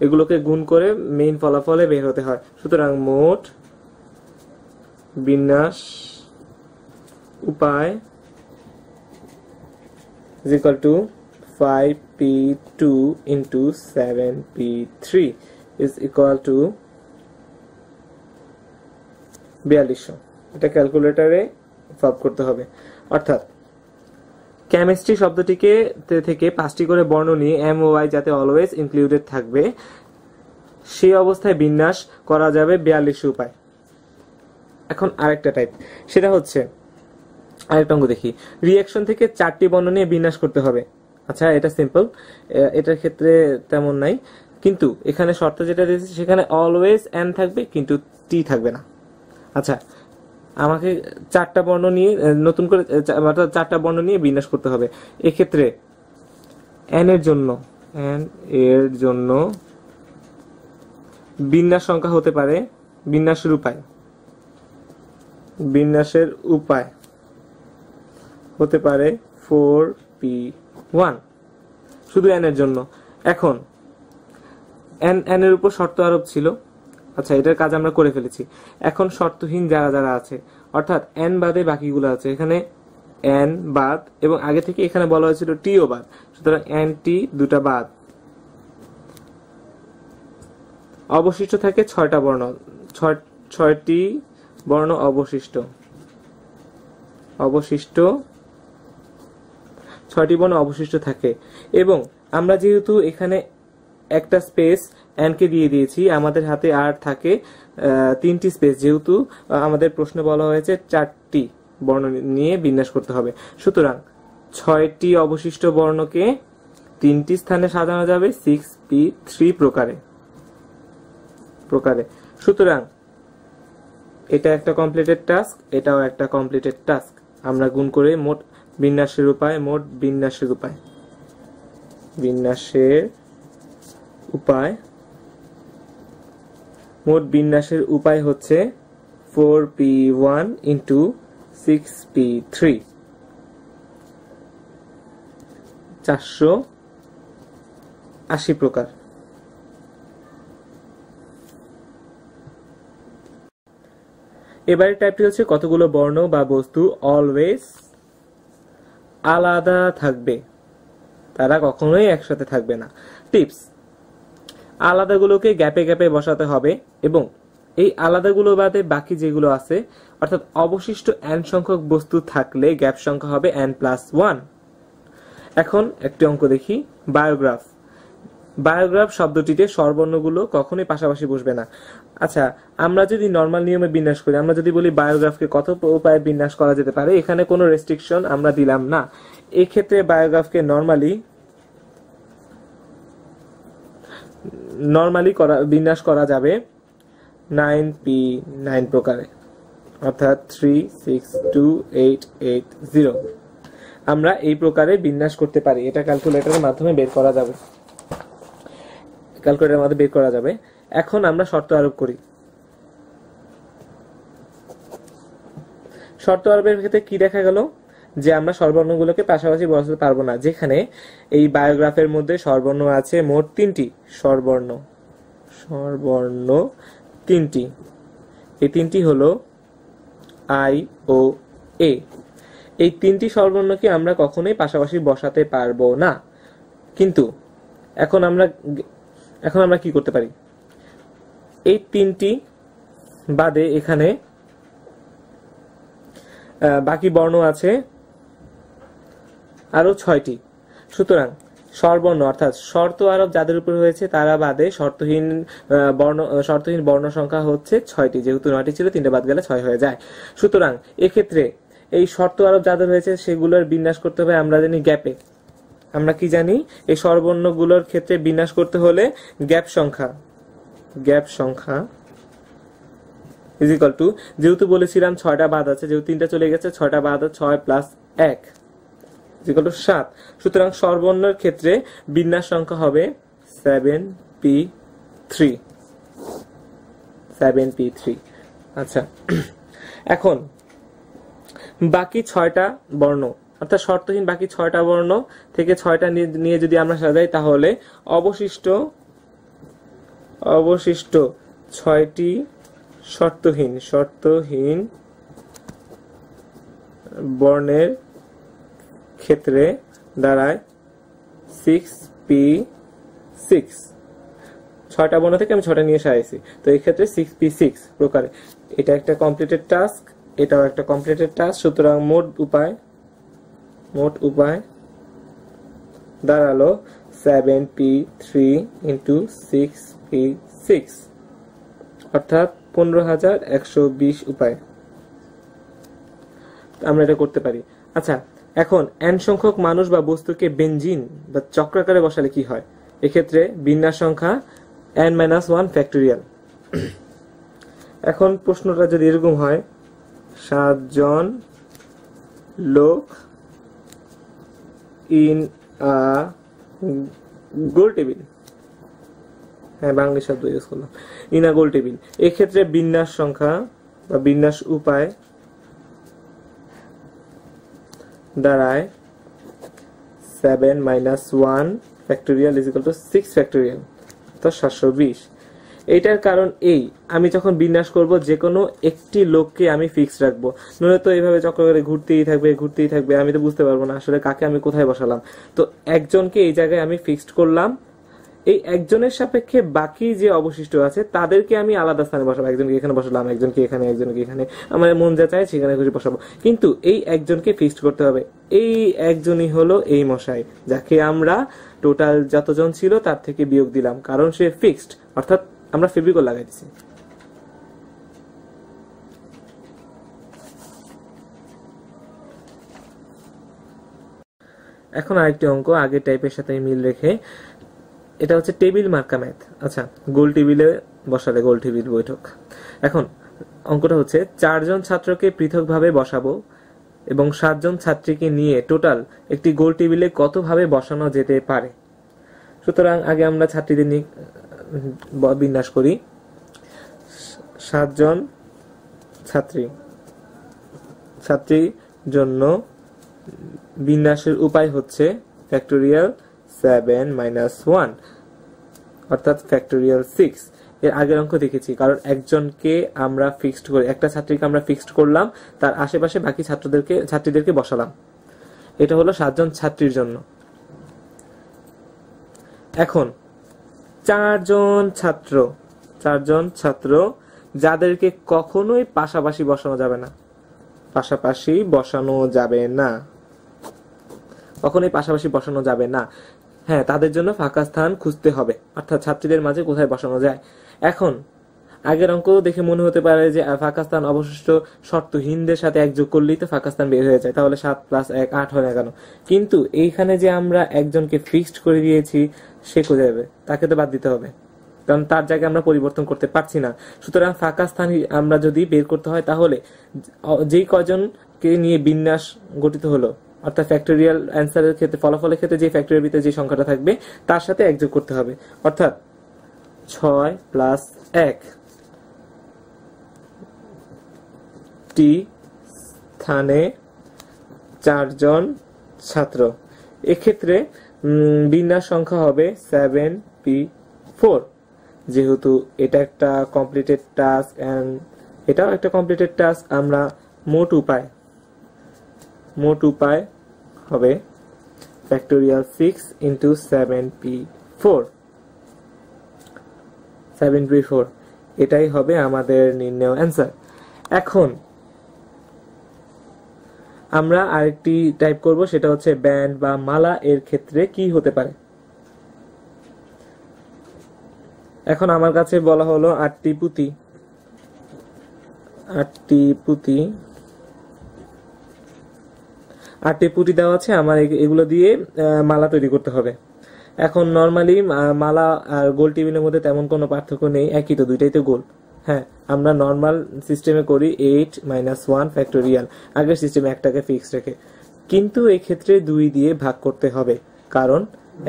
এগুলোকে গুণ করে মেইন ফলাফলে বের হতে হয়। সুতরাং মোট বিন্যাস উপায় is equal to 5p2 into 7p3 is equal to 4200। এটা ক্যালকুলেটরে সলভ করতে হবে। অর্থাৎ কেমিস্ট্রি শব্দটিকে থেকে 5টি করে বর্ণ নিয়ে MOI যাতে অলওয়েজ ইনক্লুডেড থাকবে সেই অবস্থায় বিন্যাস করা যাবে 4200 উপায়। এখন আরেকটা টাইপ, সেটা হচ্ছে আরেকটা অঙ্ক দেখি। রিঅ্যাকশন থেকে 4টি বর্ণ নিয়ে বিন্যাস করতে হবে। আচ্ছা, এটা সিম্পল, এটার ক্ষেত্রে তেমন নাই, কিন্তু এখানে শর্ত যেটা দিয়েছে সেখানে অলওয়েজ এন থাকবে কিন্তু টি থাকবে না। আচ্ছা, আমাকে 4টা বর্ণ নিয়ে নতুন করে 4টা বর্ণ নিয়ে বিন্যাস করতে হবে। এক্ষেত্রে এন এর জন্য বিন্যাস সংখ্যা হতে পারে, বিন্যাসের উপায় হতে পারে 4p1 শুধু এন এর জন্য। এখন এন এর উপর শর্ত আরোপ ছিল। আচ্ছা, এটার কাজ আমরা করে ফেলেছি। এখন শর্তহীন যারা আছে, অর্থাৎ এন বাদে বাকিগুলো আছে, এখানে এন বাদ এবং আগে থেকে এখানে বলা হয়েছিল টিও বাদ, সুতরাং এন টি দুটা বাদ, অবশিষ্ট থাকে 6টা বর্ণ, 6টি বর্ণ অবশিষ্ট 6টি বর্ণ অবশিষ্ট থাকে। এবং আমরা যেহেতু এখানে একটা স্পেস এন কে দিয়ে দিয়েছি, আমাদের হাতে আর থাকে 3টি স্পেস, যেহেতু আমাদের প্রশ্নে বলা হয়েছে 4টি বর্ণ নিয়ে বিন্যাস করতে হবে। সুতরাং 6টি অবশিষ্ট বর্ণকে 3টি স্থানে সাজানো যাবে 6p3 প্রকারে। সুতরাং এটা একটা কমপ্লিটেড টাস্ক, এটাও একটা কমপ্লিটেড টাস্ক। আমরা গুণ করে মোট বিন্যাসের উপায় হচ্ছে 4p1 into 6p3, 480 প্রকার। এবারে টাইপটি হচ্ছে কতগুলো বর্ণ বা বস্তু অলওয়েজ আলাদা থাকবে, তারা কখনোই একসাথে থাকবে না। টিপস: আলাদাগুলোকে গ্যাপে গ্যাপে বসাতে হবে এবং এই আলাদাগুলো বাদে বাকি যেগুলো আছে, অর্থাৎ অবশিষ্ট n সংখ্যক বস্তু থাকলে গ্যাপ সংখ্যা হবে n+1। এখন একটি অঙ্ক দেখি। বায়োগ্রাফ শব্দটিতে স্বরবর্ণগুলো কখনোই পাশাপাশি বসবে না। আচ্ছা, আমরা যদি নরমাল নিয়মে বিন্যাস করি, আমরা যদি বলি বায়োগ্রাফকে কত উপায়ে বিন্যাস করা যেতে পারে, এখানে কোনো রেস্ট্রিকশন আমরা দিলাম না। এই ক্ষেত্রে বায়োগ্রাফকে নরমালি বিন্যাস করা যাবে 9p9 প্রকারে, অর্থাৎ 3, 6, 2, 8, 8, 0। আমরা এই প্রকারে বিন্যাস করতে পারি। এটা ক্যালকুলেটরের মাধ্যমে বের করা যাবে। এখন আমরা শর্ত আরোপ করি। শর্ত আরোপের ক্ষেত্রে কি দেখা গেল, যে আমরা স্বরবর্ণগুলোকে পাশাপাশি বসাতে পারবো না। যেখানে এই বায়োগ্রাফের মধ্যে স্বরবর্ণ আছে মোট 3টি, স্বরবর্ণ 3টি। এই 3টি হলো আই ও এ। এই 3টি স্বরবর্ণকে আমরা কখনোই পাশাপাশি বসাতে পারবো না। কিন্তু এখন আমরা কি করতে পারি, এই 3টি বাদে এখানে বাকি বর্ণ আছে আরো 6টি। সুতরাং স্বরবর্ণ অর্থাৎ শর্ত আরোপ যাদের উপর হয়েছে তারা বাদে শর্তহীন বর্ণ সংখ্যা হচ্ছে 6টি। যেহেতু 9টি ছিল, 3টে বাদ গেলে 6 হয়ে যায়। সুতরাং এক্ষেত্রে এই শর্ত আরোপ যাদের হয়েছে সেগুলোর বিন্যাস করতে হবে আমরা জানি গ্যাপে। আমরা কি জানি, এই স্বরবর্ণগুলোর ক্ষেত্রে বিন্যাস করতে হলে গ্যাপ সংখ্যা ইজ ইকুয়াল টু, যেহেতু বলেছিলাম 6টা বাদ আছে, যেহেতু 3টা চলে গেছে, 6টা বাদ 6 + 1 ইজ ইকুয়াল টু 7। সুতরাং স্বরবর্ণের ক্ষেত্রে বিন্যাস সংখ্যা হবে 7p3। আচ্ছা, এখন বাকি 6টা বর্ণ অর্থাৎ শর্তহীন বাকি 6টা বর্ণ থেকে 6টা নিয়ে যদি আমরা সাজাই তাহলে অবশিষ্ট 6টি শর্তহীন বর্ণের ক্ষেত্রে দাঁড়ায় 6p6। 6টা বর্ণ থেকে আমি 6টা নিয়ে সাজাইছি, তো এই ক্ষেত্রে 6p6 প্রকারে। এটা একটা কমপ্লিটেড টাস্ক, এটাও একটা কমপ্লিটেড টাস্ক। সুতরাং মোট উপায় দাঁড়ালো 7p3 ইন্টু 6p6, অর্থাৎ 15,120 উপায়। আমরা এটা করতে পারি। আচ্ছা, এখন n সংখ্যক মানুষ বা বস্তুকে বেঞ্জিন বা চক্রাকারে বসালে কি হয়? এক্ষেত্রে বিন্যাস সংখ্যা n-1 ফ্যাক্টোরিয়াল। এখন প্রশ্নটা যদি এরকম হয়, 7 জন লোক ইন আ গোল টেবিল, হ্যাঁ বাংলা শব্দ ইউজ করলাম, ইন আ গোল টেবিল। এক্ষেত্রে বিন্যাস সংখ্যা বা বিন্যাস উপায় দাঁড়ায় 7-1 factorial is equal two 6 factorial, তো 720। এইটার কারণ আমি যখন বিন্যাস করব যে কোনো একটি লোককে আমি ফিক্স রাখবো, নইলে তো এইভাবে চক্র করে ঘুরতেই থাকবে, আমি তো বুঝতে পারবো না আসলে কাকে আমি কোথায় বসালাম। তো একজনকে এই জায়গায় আমি ফিক্সড করলাম, এই একজনের সাপেক্ষে বাকি যে অবশিষ্ট আছে তাদেরকে আমি আলাদা স্থানে বসাবো। একজনকে এখানে বসালাম, একজনকে এখানে, আমার মন যা চায় সেখানে খুশি বসাবো, কিন্তু এই একজনকে ফিক্সড করতে হবে। এই একজনই হলো এই মশাই, যাকে আমরা টোটাল যতজন ছিল তার থেকে বিয়োগ দিলাম, কারণ সে ফিক্সড, অর্থাৎ আমরা ফেভিকল লাগাই দিছি। এখন আরেকটি অঙ্ক আগের টাইপের সাথে মিল রেখে, এটা হচ্ছে টেবিল মার্কা ম্যাথ। আচ্ছা, গোল টেবিলে বসালে গোল টেবিল বৈঠক। এখন অঙ্কটা হচ্ছে 4 জন ছাত্রকে পৃথকভাবে বসাবো এবং 7 জন ছাত্রীকে নিয়ে টোটাল একটি গোল টেবিলে কতভাবে বসানো যেতে পারে। সুতরাং আগে আমরা ছাত্রীদের নিয়ে বিন্যাস করি। 7 জন ছাত্রীর জন্য বিন্যাসের উপায় হচ্ছে ফ্যাক্টোরিয়াল 7-1, অর্থাৎ ফ্যাক্টোরিয়াল 6। এর আগের অঙ্ক দেখেছি, কারণ একজনকে আমরা ফিক্সড করে, একটা ছাত্রীকে আমরা ফিক্সড করলাম, তার আশেপাশে বাকি ছাত্রীদেরকে বসালাম। এটা হলো 7 জন ছাত্রীর জন্য। এখন 4 জন ছাত্র যাদেরকে কখনোই পাশাপাশি বসানো যাবে না, কখনোই পাশাপাশি বসানো যাবে না। হ্যাঁ, তাদের জন্য ফাঁকা স্থান খুঁজতে হবে, অর্থাৎ ছাত্রীদের মাঝে কোথায় বসানো যায়। এখন আগের অঙ্ক দেখে মনে হতে পারে যে ফাঁকা স্থান অবশিষ্ট শর্তহীনদের সাথে এক যোগ করলেই তো ফাঁকা স্থান বের হয়ে যায়, তাহলে 7 + 1 8 হয় না কেন? কিন্তু এইখানে যে আমরা একজনকে ফিক্সড করে দিয়েছি, সে কোথায় যাবে? তাকে তো বাদ দিতে হবে, কারণ তার জায়গায় আমরা পরিবর্তন করতে পারছি না। সুতরাং ফাঁকা স্থান আমরা যদি বের করতে হয়, তাহলে যেই কজনকে নিয়ে বিন্যাস গঠিত হলো, অর্থাৎ ফ্যাক্টোরিয়াল অ্যান্সারের ক্ষেত্রে, ফলাফলের ক্ষেত্রে যে ফ্যাক্টোরিয়াল ভিতরে যে সংখ্যাটা থাকবে তার সাথে এক যোগ করতে হবে, অর্থাৎ 6 + 1 টি স্থানে 4 জন ছাত্র। এক্ষেত্রে বিন্যাস সংখ্যা হবে 7p4, যেহেতু এটা একটা কমপ্লিটেড টাস্ক এন্ড এটাও একটা কমপ্লিটেড টাস্ক। আমরা মোট উপায় হবে ফ্যাক্টোরিয়াল 6 ইন্টু 7p4, এটাই হবে আমাদের নির্ণয় অ্যান্সার। এখন আমরা আরেকটি টাইপ করব, সেটা হচ্ছে ব্যান্ড বা মালা এর ক্ষেত্রে কি হতে পারে। এখন আমার কাছে বলা হলো 8টি পুঁতি দেওয়া আছে, আমার এগুলো দিয়ে মালা তৈরি করতে হবে। এখন নরমালি মালা আর গোল টেবিলের মধ্যে তেমন কোনো পার্থক্য নেই, একই তো, দুইটাই তো গোল। হ্যাঁ, আমরা নর্মাল সিস্টেমে করি 8-1 ফ্যাক্টোরিয়াল, আগের সিস্টেমে একটাকে ফিক্স রেখে, কিন্তু এই ক্ষেত্রে 2 দিয়ে ভাগ করতে হবে, কারণ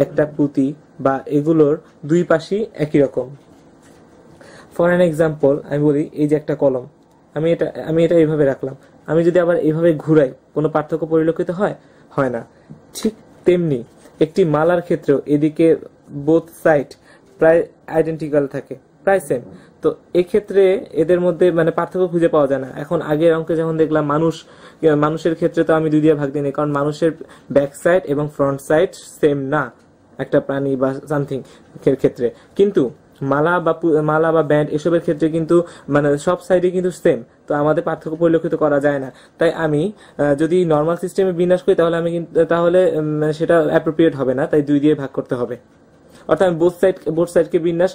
একটা পুঁতি বা এগুলোর দুই পাশই একই রকম। ফর অ্যান এক্সাম্পল আমি বলি, এই যে একটা কলম, আমি এটা এইভাবে রাখলাম, আমি যদি আবার এইভাবে ঘুরাই, কোনো পার্থক্য পরিলক্ষিত হয় না। ঠিক তেমনি একটি মালার ক্ষেত্রেও এদিকে বোথ সাইড প্রায় আইডেন্টিক্যাল থাকে, প্রায় সেম। তো এক্ষেত্রে এদের মধ্যে মানে পার্থক্য খুঁজে পাওয়া যায় না। এখন আগের অঙ্কে যখন দেখলাম মানুষের ক্ষেত্রে তো আমি 2 দিয়ে ভাগ দিই না, কারণ মানুষের ব্যাক সাইড এবং ফ্রন্ট সাইড সেম না একটা প্রাণী বা সামথিং এর ক্ষেত্রে। কিন্তু মালা বা ব্যান্ড এসবের ক্ষেত্রে কিন্তু মানে সব সাইডে কিন্তু সেম, তো আমাদের পার্থক্য পরিলক্ষিত করা যায় না। তাই আমি যদি নর্মাল সিস্টেমে বিন্যাস করি তাহলে সেটা অ্যাপ্রোপ্রিয়েট হবে না, তাই 2 দিয়ে ভাগ করতে হবে। অর্থাৎ আমি বোথ সাইডকে বিন্যাস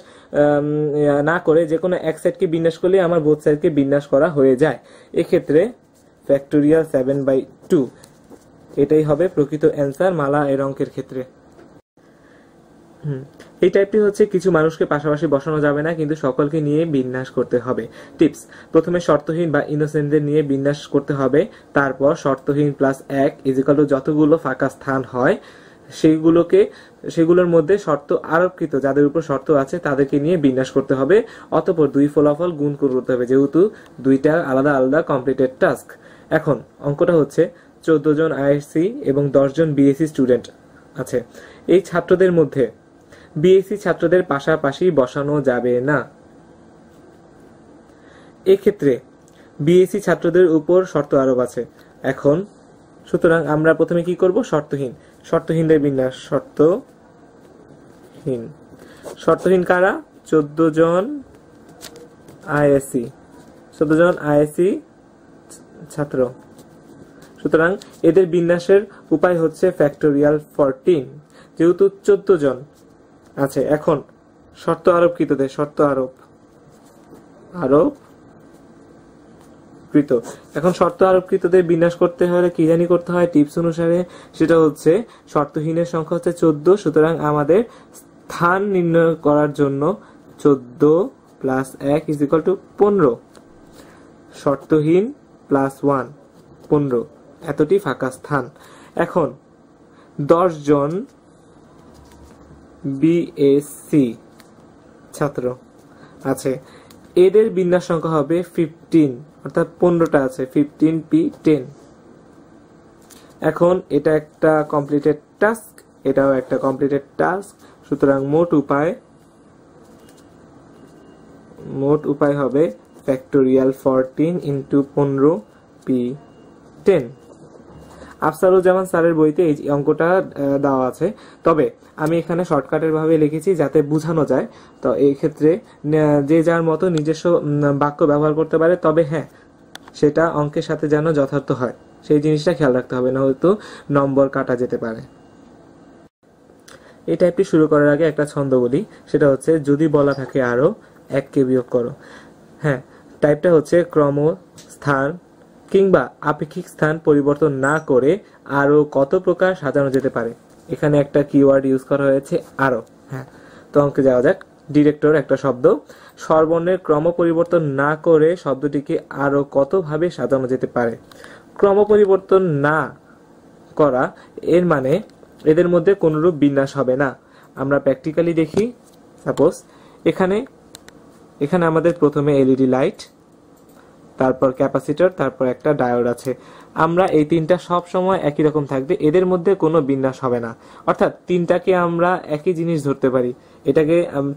না করে যে কোনো এক সাইডকে বিন্যাস করলে আমার বোথ সাইডকে বিন্যাস করা হয়ে যায়। এক্ষেত্রে ফ্যাক্টোরিয়াল 7/2 এটাই হবে প্রকৃত অ্যান্সার মালা এর অঙ্কের ক্ষেত্রে। এই টাইপটি হচ্ছে কিছু মানুষকে পাশাপাশি বসানো যাবে না, কিন্তু সকলকে নিয়ে বিন্যাস করতে হবে। টিপস: প্রথমে শর্তহীন বা ইনোসেন্টদের নিয়ে বিন্যাস করতে হবে, তারপর শর্তহীন +1 = যতগুলো ফাঁকা স্থান হয় সেগুলোর মধ্যে শর্ত আরোপকৃত যাদের উপর শর্ত আছে তাদেরকে নিয়ে বিন্যাস করতে হবে। অতঃপর 2 ফলাফল গুণ করতে হবে, যেহেতু 2টা আলাদা আলাদা কমপ্লিটেড টাস্ক। এখন অঙ্কটা হচ্ছে 14 জন আইএসসি এবং 10 জন বিএসসি স্টুডেন্ট আছে। এই ছাত্রদের মধ্যে বিএসসি ছাত্রদের পাশাপাশি বসানো যাবে না। এক্ষেত্রে বিএসসি ছাত্রদের উপর শর্ত আরোপ আছে। এখন সুতরাং আমরা প্রথমে কি করব? শর্তহীনদের বিন্যাস। শর্তহীন কারা? 14 জন আইএসসি ছাত্র। সুতরাং এদের বিন্যাসের উপায় হচ্ছে ফ্যাক্টোরিয়াল 14, যেহেতু 14 জন আছে। এখন শর্ত আরোপকৃতদের এখন শর্ত আরোপকৃতদের বিন্যাস করতে হলে কি জানি করতে হয় টিপস অনুসারে, সেটা হচ্ছে শর্তহীনের সংখ্যা হচ্ছে 14। সুতরাং আমাদের স্থান নির্ণয় করার জন্য 14 + 1 = 15। শর্তহীন +1 15, এতটি ফাঁকা স্থান। এখন 10 জন বিএসসি ছাত্র আছে, এদের বিন্যাস সংখ্যা হবে 15, অর্থাৎ 15টা আছে, 15p10। এখন এটা একটা কমপ্লিটেড টাস্ক, এটাও একটা কমপ্লিটেড টাস্ক। সুতরাং মোট উপায় হবে ফ্যাক্টোরিয়াল 14 × 15p10। আফসারুজ্জামান স্যারের বইতে এই অঙ্কটা দেওয়া আছে, তবে আমি এখানে শর্টকাটের ভাবে লিখেছি যাতে বোঝানো যায়। তো এই ক্ষেত্রে যে যার মতো নিজস্ব বাক্য ব্যবহার করতে পারে, তবে হ্যাঁ, সেটা অঙ্কের সাথে যেন যথার্থ হয় সেই জিনিসটা খেয়াল রাখতে হবে, না হয়তো নম্বর কাটা যেতে পারে। এই টাইপটি শুরু করার আগে একটা ছন্দ বলি, সেটা হচ্ছে যদি বলা থাকে আরো 1কে বিয়োগ করো। হ্যাঁ, টাইপটা হচ্ছে ক্রম, স্থান কিংবা আপেক্ষিক স্থান পরিবর্তন না করে আরো কত প্রকার সাজানো যেতে পারে। এখানে একটা কিওয়ার্ড ইউজ করা হয়েছে আরো। হ্যাঁ, তো অঙ্কে যাওয়া যাক। ডিরেক্টর একটা শব্দ, স্বরবর্ণের ক্রম পরিবর্তন না করে শব্দটিকে আরো কত ভাবে সাজানো যেতে পারে। ক্রম পরিবর্তন না করা এর মানে এদের মধ্যে কোনরূপ বিন্যাস হবে না। আমরা প্র্যাকটিক্যালি দেখি। সাপোজ এখানে আমাদের প্রথমে এলইডি লাইট, তারপর ক্যাপাসিটর, তারপর একটা ডায়োড আছে। আমরা এই তিনটা সব সময় একই রকম থাকবে, এদের মধ্যে কোনো বিন্যাস হবে না। অর্থাৎ তিনটাকে আমরা একই জিনিস ধরতে পারি,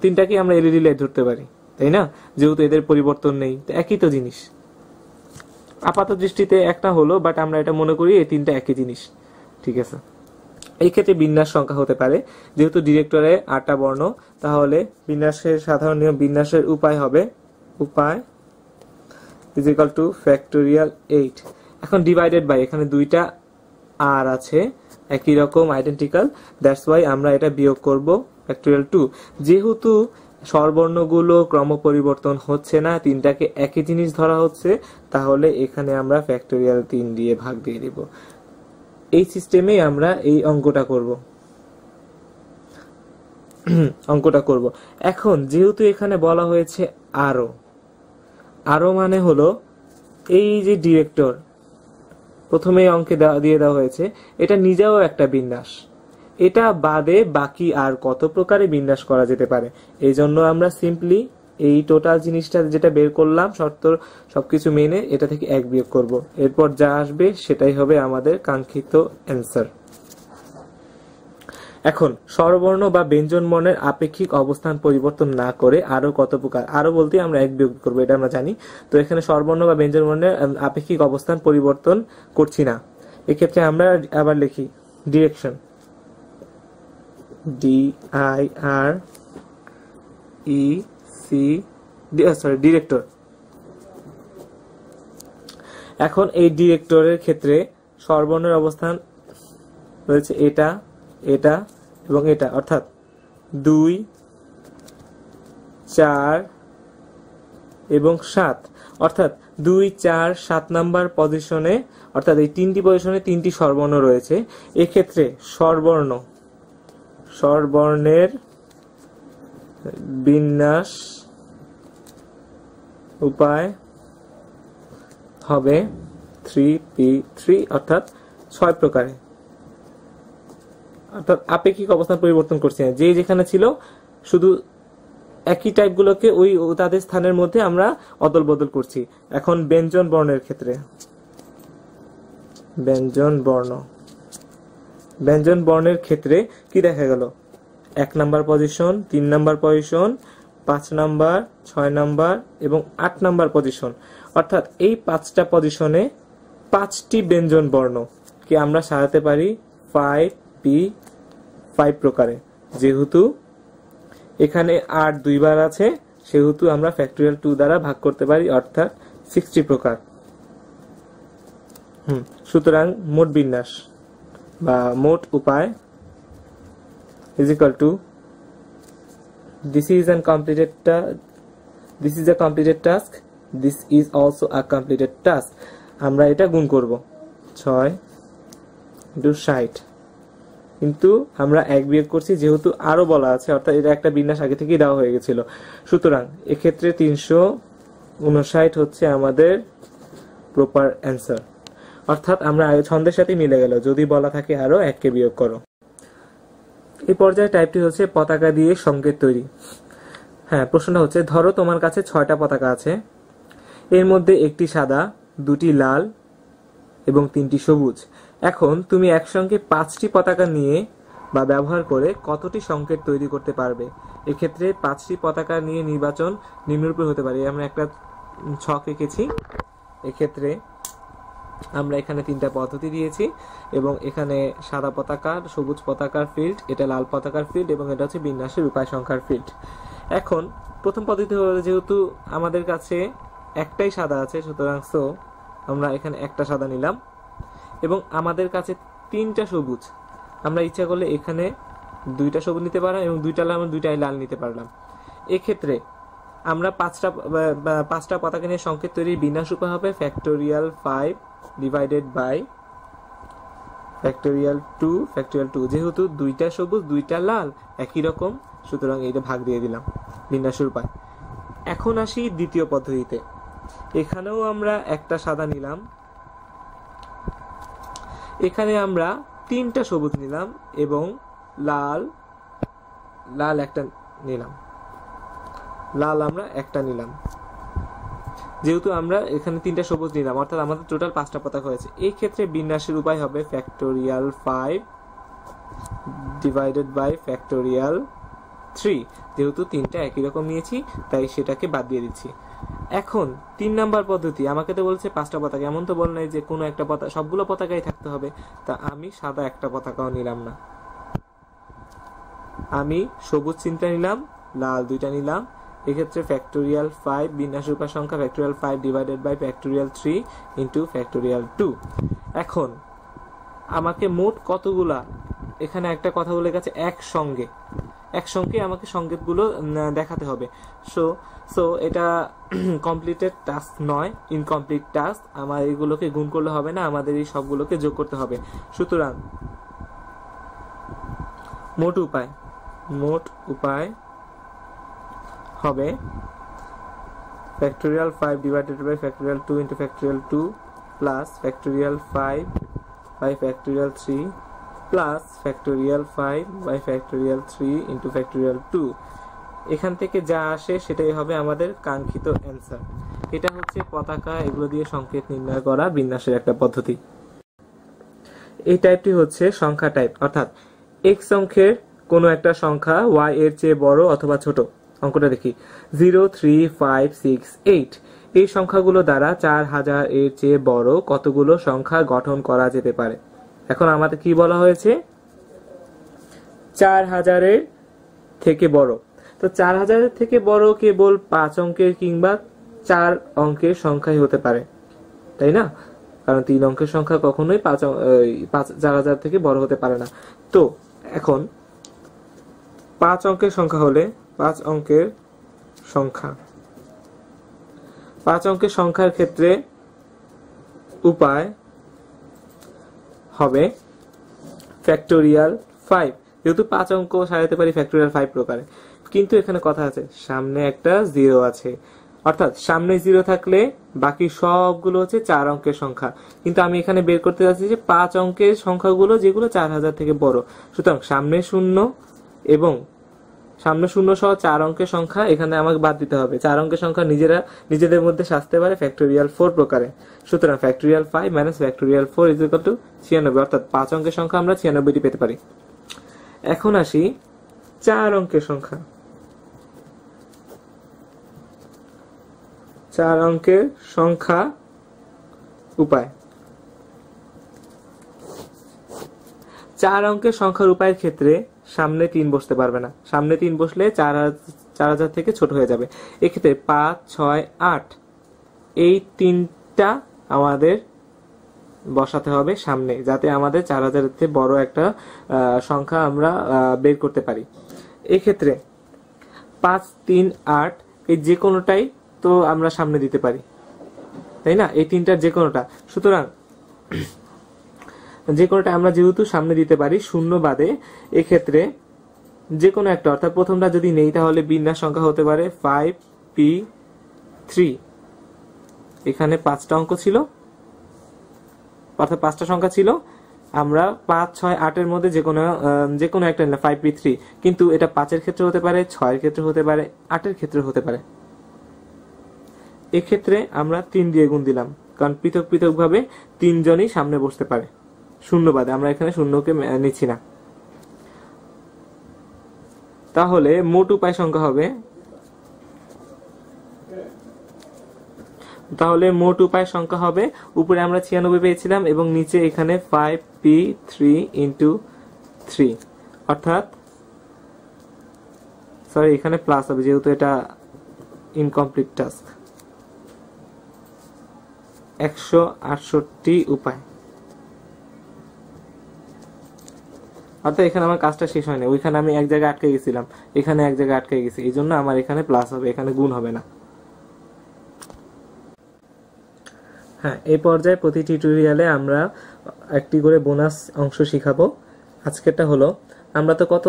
তিনটাকে আমরা এলইডি লাইট ধরতে পারি, তাই না? যেহেতু এদের পরিবর্তন নেই, তো একই তো জিনিস। আপাত দৃষ্টিতে একটা হলো, বাট আমরা এটা মনে করি এই তিনটা একই জিনিস। ঠিক আছে, এই ক্ষেত্রে বিন্যাস সংখ্যা হতে পারে, যেহেতু ডিরেক্টরে 8টা বর্ণ, তাহলে বিন্যাসের সাধারণ নিয়ম, বিন্যাসের উপায় হবে = ফ্যাক্টোরিয়াল 8। এখন ডিভাইডেড বাই, এখানে 2টা আর আছে একই রকম আইডেন্টিক্যাল, দ্যাটস ওয়াই আমরা এটা বিয়োগ করব ফ্যাক্টোরিয়াল 2। যেহেতু স্বরবর্ণগুলো ক্রম পরিবর্তন হচ্ছে না, তিনটাকে একই জিনিস ধরা হচ্ছে, তাহলে এখানে আমরা ফ্যাক্টোরিয়াল 3 দিয়ে ভাগ দিয়ে দিব। এই সিস্টেমে আমরা এই অঙ্কটা করব। এখন যেহেতু এখানে বলা হয়েছে আরো মানে হলো এই যে ডিরেক্টর প্রথমে অঙ্কে দিয়ে দেওয়া হয়েছে, এটা নিজেও একটা বিন্যাস। এটা বাদে বাকি আর কত প্রকারে বিন্যাস করা যেতে পারে, এই জন্য আমরা সিম্পলি এই টোটাল জিনিসটা যেটা বের করলাম শর্ত সবকিছু মেনে এটা থেকে 1 বিয়োগ করব, এরপর যা আসবে সেটাই হবে আমাদের কাঙ্ক্ষিত অ্যান্সার। এখন স্বরবর্ণ বা ব্যঞ্জন বর্ণের আপেক্ষিক অবস্থান পরিবর্তন না করে আরো কত প্রকার, আরো বলতে আমরা 1 বিয়োগ করবো, এটা আমরা জানি। তো এখানে স্বরবর্ণ বা ব্যঞ্জন বর্ণের আপেক্ষিক অবস্থান পরিবর্তন করছি না, এক্ষেত্রে আমরা আবার লিখি ডিরেকশন, ডিরেক্টর। এখন এই ডিরেক্টরের ক্ষেত্রে স্বরবর্ণের অবস্থান রয়েছে এটা, এটা এবং এটা, অর্থাৎ 2, 4 এবং 7, অর্থাৎ 2, 4, 7 নাম্বার পজিশনে, অর্থাৎ এই 3টি পজিশনে 3টি স্বরবর্ণ রয়েছে। এক্ষেত্রে স্বরবর্ণের বিন্যাস উপায় হবে 3p3, অর্থাৎ 6 প্রকারে, অর্থাৎ আপেক্ষিক অবস্থান পরিবর্তন করছি না, যে যেখানে ছিল শুধু একই টাইপগুলোকে ওই তাদের স্থানের মধ্যে আমরা অদল বদল করছি। এখন ব্যঞ্জন বর্ণের ক্ষেত্রে ব্যঞ্জন বর্ণের ক্ষেত্রে কি দেখা গেল, 1 number position, 3 number position, 5 number, 6 number এবং 8 নাম্বার পজিশন, অর্থাৎ এই 5টা পজিশনে 5টি ব্যঞ্জন বর্ণ কে আমরা সাজাতে পারি 5p5 প্রকারে। যেহেতু এখানে 8 দুইবার আছে সেহেতু আমরা ফ্যাক্টোরিয়াল 2 দ্বারা ভাগ করতে পারি, অর্থাৎ 60 প্রকার। সুতরাং মোট বিন্যাস বা মোট উপায় is equal to this is a completed task, this is also a completed task। আমরা এটা গুণ করব 6 × 60, কিন্তু আমরা 1 বিয়োগ করছি যেহেতু আরো বলা আছে, অর্থাৎ এটা একটা বিন্যাস আগে থেকেই দেওয়া হয়ে গেছিল। সুতরাং এক্ষেত্রে 359 হচ্ছে আমাদের প্রপার অ্যান্সার, অর্থাৎ আমরা ছন্দের সাথে মিলে গেল। যদি বলা থাকে আরো 1 কে বিয়োগ করো। এই পর্যায়ে টাইপটি হচ্ছে পতাকা দিয়ে সংকেত তৈরি। হ্যাঁ, প্রশ্নটা হচ্ছে ধরো তোমার কাছে 6টা পতাকা আছে, এর মধ্যে 1টি সাদা, 2টি লাল এবং 3টি সবুজ। এখন তুমি একসঙ্গে 5টি পতাকা নিয়ে বা ব্যবহার করে কতটি সংকেত তৈরি করতে পারবে? এক্ষেত্রে 5টি পতাকা নিয়ে নির্বাচন নিম্নরূপে হতে পারে। আমরা একটা ছক এঁকেছি, এক্ষেত্রে আমরা এখানে 3টা পদ্ধতি দিয়েছি এবং এখানে সাদা পতাকার, সবুজ পতাকার ফিল্ড, এটা লাল পতাকার ফিল্ড এবং এটা হচ্ছে বিন্যাসের উপায় সংখ্যার ফিল্ড। এখন প্রথম পদ্ধতি হলো, যেহেতু আমাদের কাছে একটাই সাদা আছে সুতরাং আমরা এখানে একটা সাদা নিলাম এবং আমাদের কাছে 3টা সবুজ, আমরা ইচ্ছা করলে এখানে 2টা সবুজ নিতে পারলাম এবং 2টা লাল, 2টাই লাল নিতে পারলাম। এক্ষেত্রে আমরা 5টা পতাকা নিয়ে সংকেত তৈরির বিন্যাস উপায় হবে ফ্যাক্টোরিয়াল 5 ডিভাইডেড বাই ফ্যাক্টোরিয়াল 2 যেহেতু 2টা সবুজ 2টা লাল একই রকম, সুতরাং এটা ভাগ দিয়ে দিলাম বিন্যাসের উপায়। এখন আসি দ্বিতীয় পদ্ধতিতে। এখানেও আমরা একটা সাদা নিলাম, এখানে আমরা 3টা সবুজ নিলাম এবং লাল একটা নিলাম, লাল আমরা একটা নিলাম। যেহেতু আমরা এখানে 3টা সবুজ নিলাম, অর্থাৎ আমাদের টোটাল 5টা পতাকা হয়েছে। এই ক্ষেত্রে বিন্যাসের উপায় হবে ফ্যাক্টোরিয়াল 5 ডিভাইডেড বাই ফ্যাক্টোরিয়াল 3। যেহেতু 3টা একই রকম নিয়েছি তাই সেটাকে বাদ দিয়ে দিচ্ছি। এখন 3 নাম্বার পদ্ধতি, আমাকে তো বলছে 5টা পতাকা, এমন তো বল নাই যে কোনো একটা পতাকা, সবগুলো পতাকাই থাকতে হবে। তা আমি সাদা একটা পতাকাও নিলাম না, আমি সবুজ 3টা নিলাম, লাল 2টা নিলাম। এক্ষেত্রে ফ্যাক্টোরিয়াল 5 বিন্যাসের উপায় সংখ্যা factorial 5 divided by factorial 3 into factorial 2। এখন আমাকে মোট কতগুলা, এখানে একটা কথা বলে গেছে একসঙ্গে আমাকে সংকেতগুলো দেখাতে হবে। সো এটা কমপ্লিটেড টাস্ক নয়, ইনকমপ্লিট টাস্ক। আমার এগুলোকে গুণ করলে হবে না, আমাদের এই সবগুলোকে যোগ করতে হবে। সুতরাং মোট উপায় হবে factorial 5 divided by factorial 2 into factorial 2 plus factorial 5 by factorial 3 plus factorial 5 by factorial 3 into factorial 2। এখান থেকে যা আসে সেটাই হবে আমাদের কাঙ্ক্ষিত অ্যান্সার। এটা হচ্ছে পতাকা এগুলো দিয়ে সংকেত নির্ণয় করা বিন্যাসের একটা পদ্ধতি। এই টাইপটি হচ্ছে সংখ্যা টাইপ, অর্থাৎ এক্স অঙ্কের কোনো একটা সংখ্যা ওয়াই এর চেয়ে বড় অথবা ছোট। অঙ্কটা দেখি 0, 3, 5, 6, 8। এই সংখ্যাগুলো দ্বারা 4000 এর চেয়ে বড় কতগুলো সংখ্যা গঠন করা যেতে পারে। এখন আমাদের কি বলা হয়েছে, 4000 এর থেকে বড়। তো 4000 এর থেকে বড় কেবল 5 অঙ্কের কিংবা 4 অঙ্কের সংখ্যাই হতে পারে, তাই না? কারণ 3 অঙ্কের সংখ্যা কখনোই 4000 থেকে বড় হতে পারে না। তো এখন 5 অঙ্কের সংখ্যা হলে 5 অঙ্কের সংখ্যার ক্ষেত্রে উপায় হবে ফ্যাক্টোরিয়াল 5। যেহেতু 5 অঙ্ক সাজাতে পারি ফ্যাক্টোরিয়াল 5 প্রকারে, কিন্তু এখানে কথা আছে, সামনে একটা 0 আছে, অর্থাৎ সামনে 0 থাকলে বাকি সবগুলো হচ্ছে 4 অঙ্কের সংখ্যা। কিন্তু আমি এখানে বের করতে যাচ্ছি যে 5 অঙ্কের সংখ্যাগুলো যেগুলো 4000 থেকে বড়। সুতরাং সামনে 0 এবং সামনে 0 সহ 4 অঙ্কের সংখ্যা এখানে আমাকে বাদ দিতে হবে। 4 অঙ্কের সংখ্যা নিজেদের মধ্যে সাজতে পারে ফ্যাক্টোরিয়াল 4 প্রকারে। সুতরাং factorial 5 minus factorial 4 is equal two 96, অর্থাৎ 5 অঙ্কের সংখ্যা আমরা 96টি পেতে পারি। এখন আসি 4 অঙ্কের সংখ্যা। 4 অঙ্কের সংখ্যা উপায়। 4 অঙ্কের সংখ্যার উপায়ের ক্ষেত্রে সামনে 3 বসতে পারবে না। সামনে 3 বসলে 4000 থেকে ছোট হয়ে যাবে। এক্ষেত্রে 5, 6, 8 এই 3টা আমাদের বসাতে হবে সামনে, যাতে আমাদের 4000 এর থেকে বড় একটা সংখ্যা আমরা বের করতে পারি। এক্ষেত্রে 5, 3, 8 এই যে কোনোটাই তো আমরা সামনে দিতে পারি, তাই না? এই 3টার যে কোনোটা। সুতরাং যে কোনোটা আমরা যেহেতু সামনে দিতে পারি শূন্য বাদে, এক্ষেত্রে যে কোনো একটা, অর্থাৎ প্রথমটা যদি নেই তাহলে বিন্যাস সংখ্যা হতে পারে 5p3। এখানে 5টা অঙ্ক ছিল, অর্থাৎ 5টা সংখ্যা ছিল। আমরা 5, 6, 8 এর মধ্যে যে কোনো একটা নিলাম 5p3, কিন্তু এটা 5 এর ক্ষেত্রে হতে পারে, 6 এর ক্ষেত্রে হতে পারে, 8 এর ক্ষেত্রে হতে পারে। এক্ষেত্রে আমরা 3 দিয়ে গুণ দিলাম, কারণ পৃথক পৃথক ভাবে 3 জনই সামনে বসতে পারে শূন্য বাদে। আমরা এখানে শূন্যকে নিচ্ছি না। তাহলে মোট উপায় সংখ্যা হবে, উপরে আমরা 96 পেয়েছিলাম এবং নিচে এখানে 5p3 ইন্টু 3, অর্থাৎ সরি এখানে প্লাস হবে যেহেতু এটা ইনকমপ্লিট টাস্ক। 168 উপায়, অর্থাৎ এখানে আমার কাজটা শেষ হয়নি। ওইখানে আমি এক জায়গায় আটকে গেছিলাম, এখানে এক জায়গায় আটকে গেছি, এই জন্য আমার এখানে প্লাস হবে, এখানে গুণ হবে না। হ্যাঁ, এই পর্যায়ে প্রতি টিউটোরিয়ালে আমরা একটি করে বোনাস অংশ শিখাবো। আজকেরটা হলো, আমরা তো কত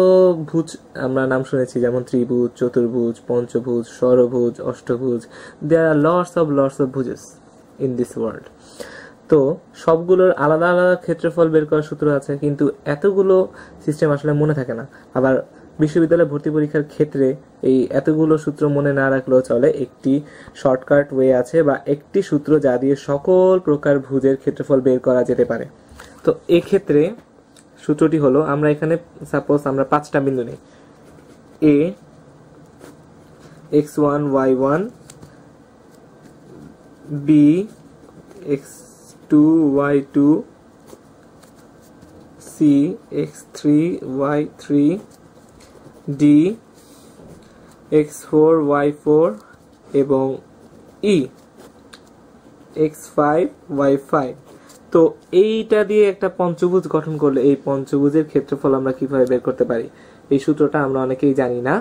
ভুজ আমরা নাম শুনেছি, যেমন ত্রিভুজ, চতুর্ভুজ, পঞ্চভুজ, ষড়ভুজ, অষ্টভুজ। দেয়ার আর লটস অফ ভুজেস ইন দিস ওয়ার্ল্ড। তো সবগুলোর আলাদা আলাদা ক্ষেত্রফল বের করার সূত্র আছে, কিন্তু এতগুলো সিস্টেম আসলে মনে থাকে না। আবার বিশ্ববিদ্যালয়ে ভর্তি পরীক্ষার ক্ষেত্রে এই এতগুলো সূত্র মনে না রাখলেও চলে। একটি শর্টকাট ওয়ে আছে বা একটি সূত্র যা দিয়ে সকল প্রকার ভুজের ক্ষেত্রফল বের করা যেতে পারে। তো এক্ষেত্রে সূত্রটি হলো, আমরা এখানে সাপোজ আমরা 5টা বিন্দু নেই, a x1 y1, b x2 y2, c x3 y3, d x4 y4 এবং e x5 y5। তো এইটা দিয়ে একটা পঞ্চভুজ গঠন করলে এই পঞ্চভুজের ক্ষেত্রফল আমরা কিভাবে বের করতে পারি, এই সূত্রটা আমরা অনেকেই জানি না।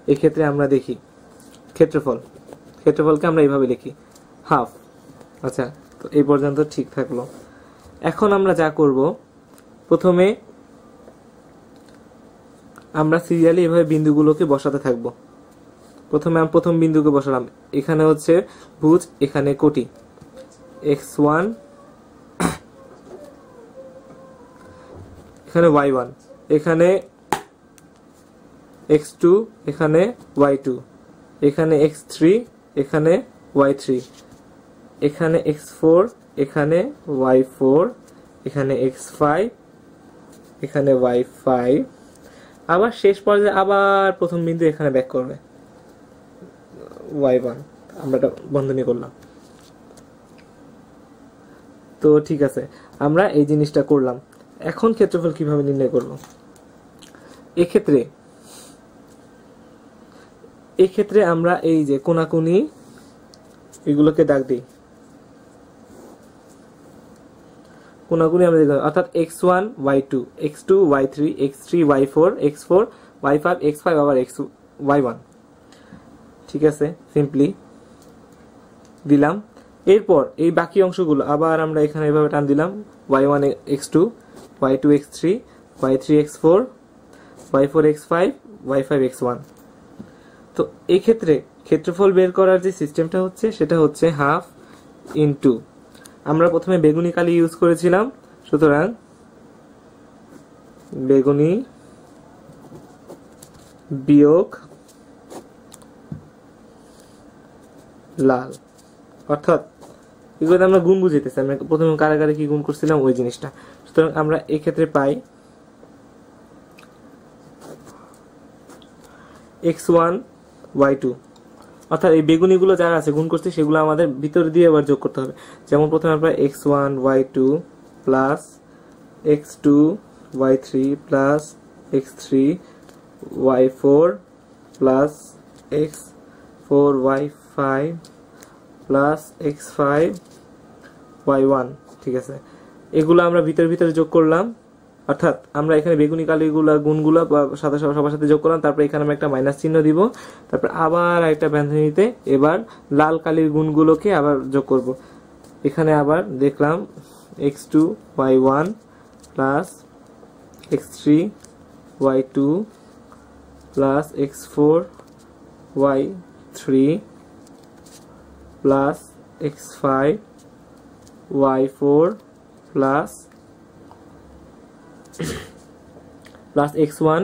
এক্ষেত্রে আমরা দেখি ক্ষেত্রফলকে আমরা এইভাবে লিখি হাফ। আচ্ছা, তো এই পর্যন্ত ঠিক থাকলো। এখন আমরা যা করব, প্রথমে আমরা সিরিয়ালি এভাবে বিন্দুগুলোকে বসাতে থাকবো। প্রথমে আমি প্রথম বিন্দুকে বসালাম, এখানে হচ্ছে ভুজ, এখানে কোটি। x1 এখানে y1, x2 এখানে y2, এখানে x3 এখানে y3, এখানে x4 এখানে y4, এখানে x5 এখানে y5, আবার শেষ পর্যায়ে আবার প্রথম বিন্দু এখানে ব্যাক করবে y1, আমরা এটা বন্ধনী করলাম। তো ঠিক আছে, আমরা এই জিনিসটা করলাম। এখন ক্ষেত্রফল কিভাবে নির্ণয় করব? এক্ষেত্রে আমরা এই যে কোনাকুনি এগুলোকে দাগ দিই, কোনাকুনি আমরা দেখলাম, অর্থাৎ x1 y2 x2 y3 x3 y4 x4 y5 x5 আবার y1। ঠিক আছে, সিম্পলি দিলাম। এরপর এই বাকি অংশগুলো আবার আমরা এখানে এভাবে টান দিলাম, y1 x2 y2 x3 y3 x4 y4 x5 y5 x1। তো এই ক্ষেত্রে ক্ষেত্রফল বের করার যে সিস্টেমটা হচ্ছে সেটা হচ্ছে হাফ ইনটু, আমরা প্রথমে বেগুনি কালি ইউজ করেছিলাম, সুতরাং বেগুনি বিয়োগ লাল, অর্থাৎ এগুলোতে আমরা গুণ বুঝাইতেছি, আমরা প্রথমে কারাগারে কি গুণ করছিলাম ওই জিনিসটা। সুতরাং আমরা এই ক্ষেত্রে পাই x1 y2, অর্থাৎ এই বেগুনিগুলো যারা আছে গুণ করছে সেগুলো আমাদের ভিতর দিয়ে আবার যোগ করতে হবে। যেমন প্রথমে আমরা x1 y2 plus x2 y3 plus x3 y4 plus x4 y5 plus x5 y1। ঠিক আছে, এগুলো আমরা ভিতরে যোগ করলাম, অর্থাৎ আমরা এখানে বেগুনি কালিগুলা গুণগুলা সাথে সবার সাথে যোগ করলাম, তারপর এখানে আমরা একটা মাইনাস চিহ্ন দিব, তারপর আবার একটা বন্ধনীতে এবার লাল কালির গুণগুলোকে আবার যোগ করব। এখানে আবার দেখলাম x2 y1 plus x3 y2 plus x4 y3 plus x5 y4 plus x1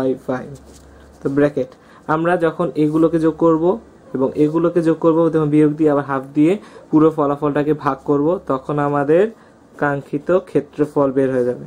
y5 তো ব্র্যাকেট, আমরা যখন এগুলোকে যোগ করব এবং এগুলোকে যোগ করব তখন বিয়োগ দিয়ে আবার হাফ দিয়ে পুরো ফলাফলটাকে ভাগ করব, তখন আমাদের কাঙ্ক্ষিত ক্ষেত্রফল বের হয়ে যাবে।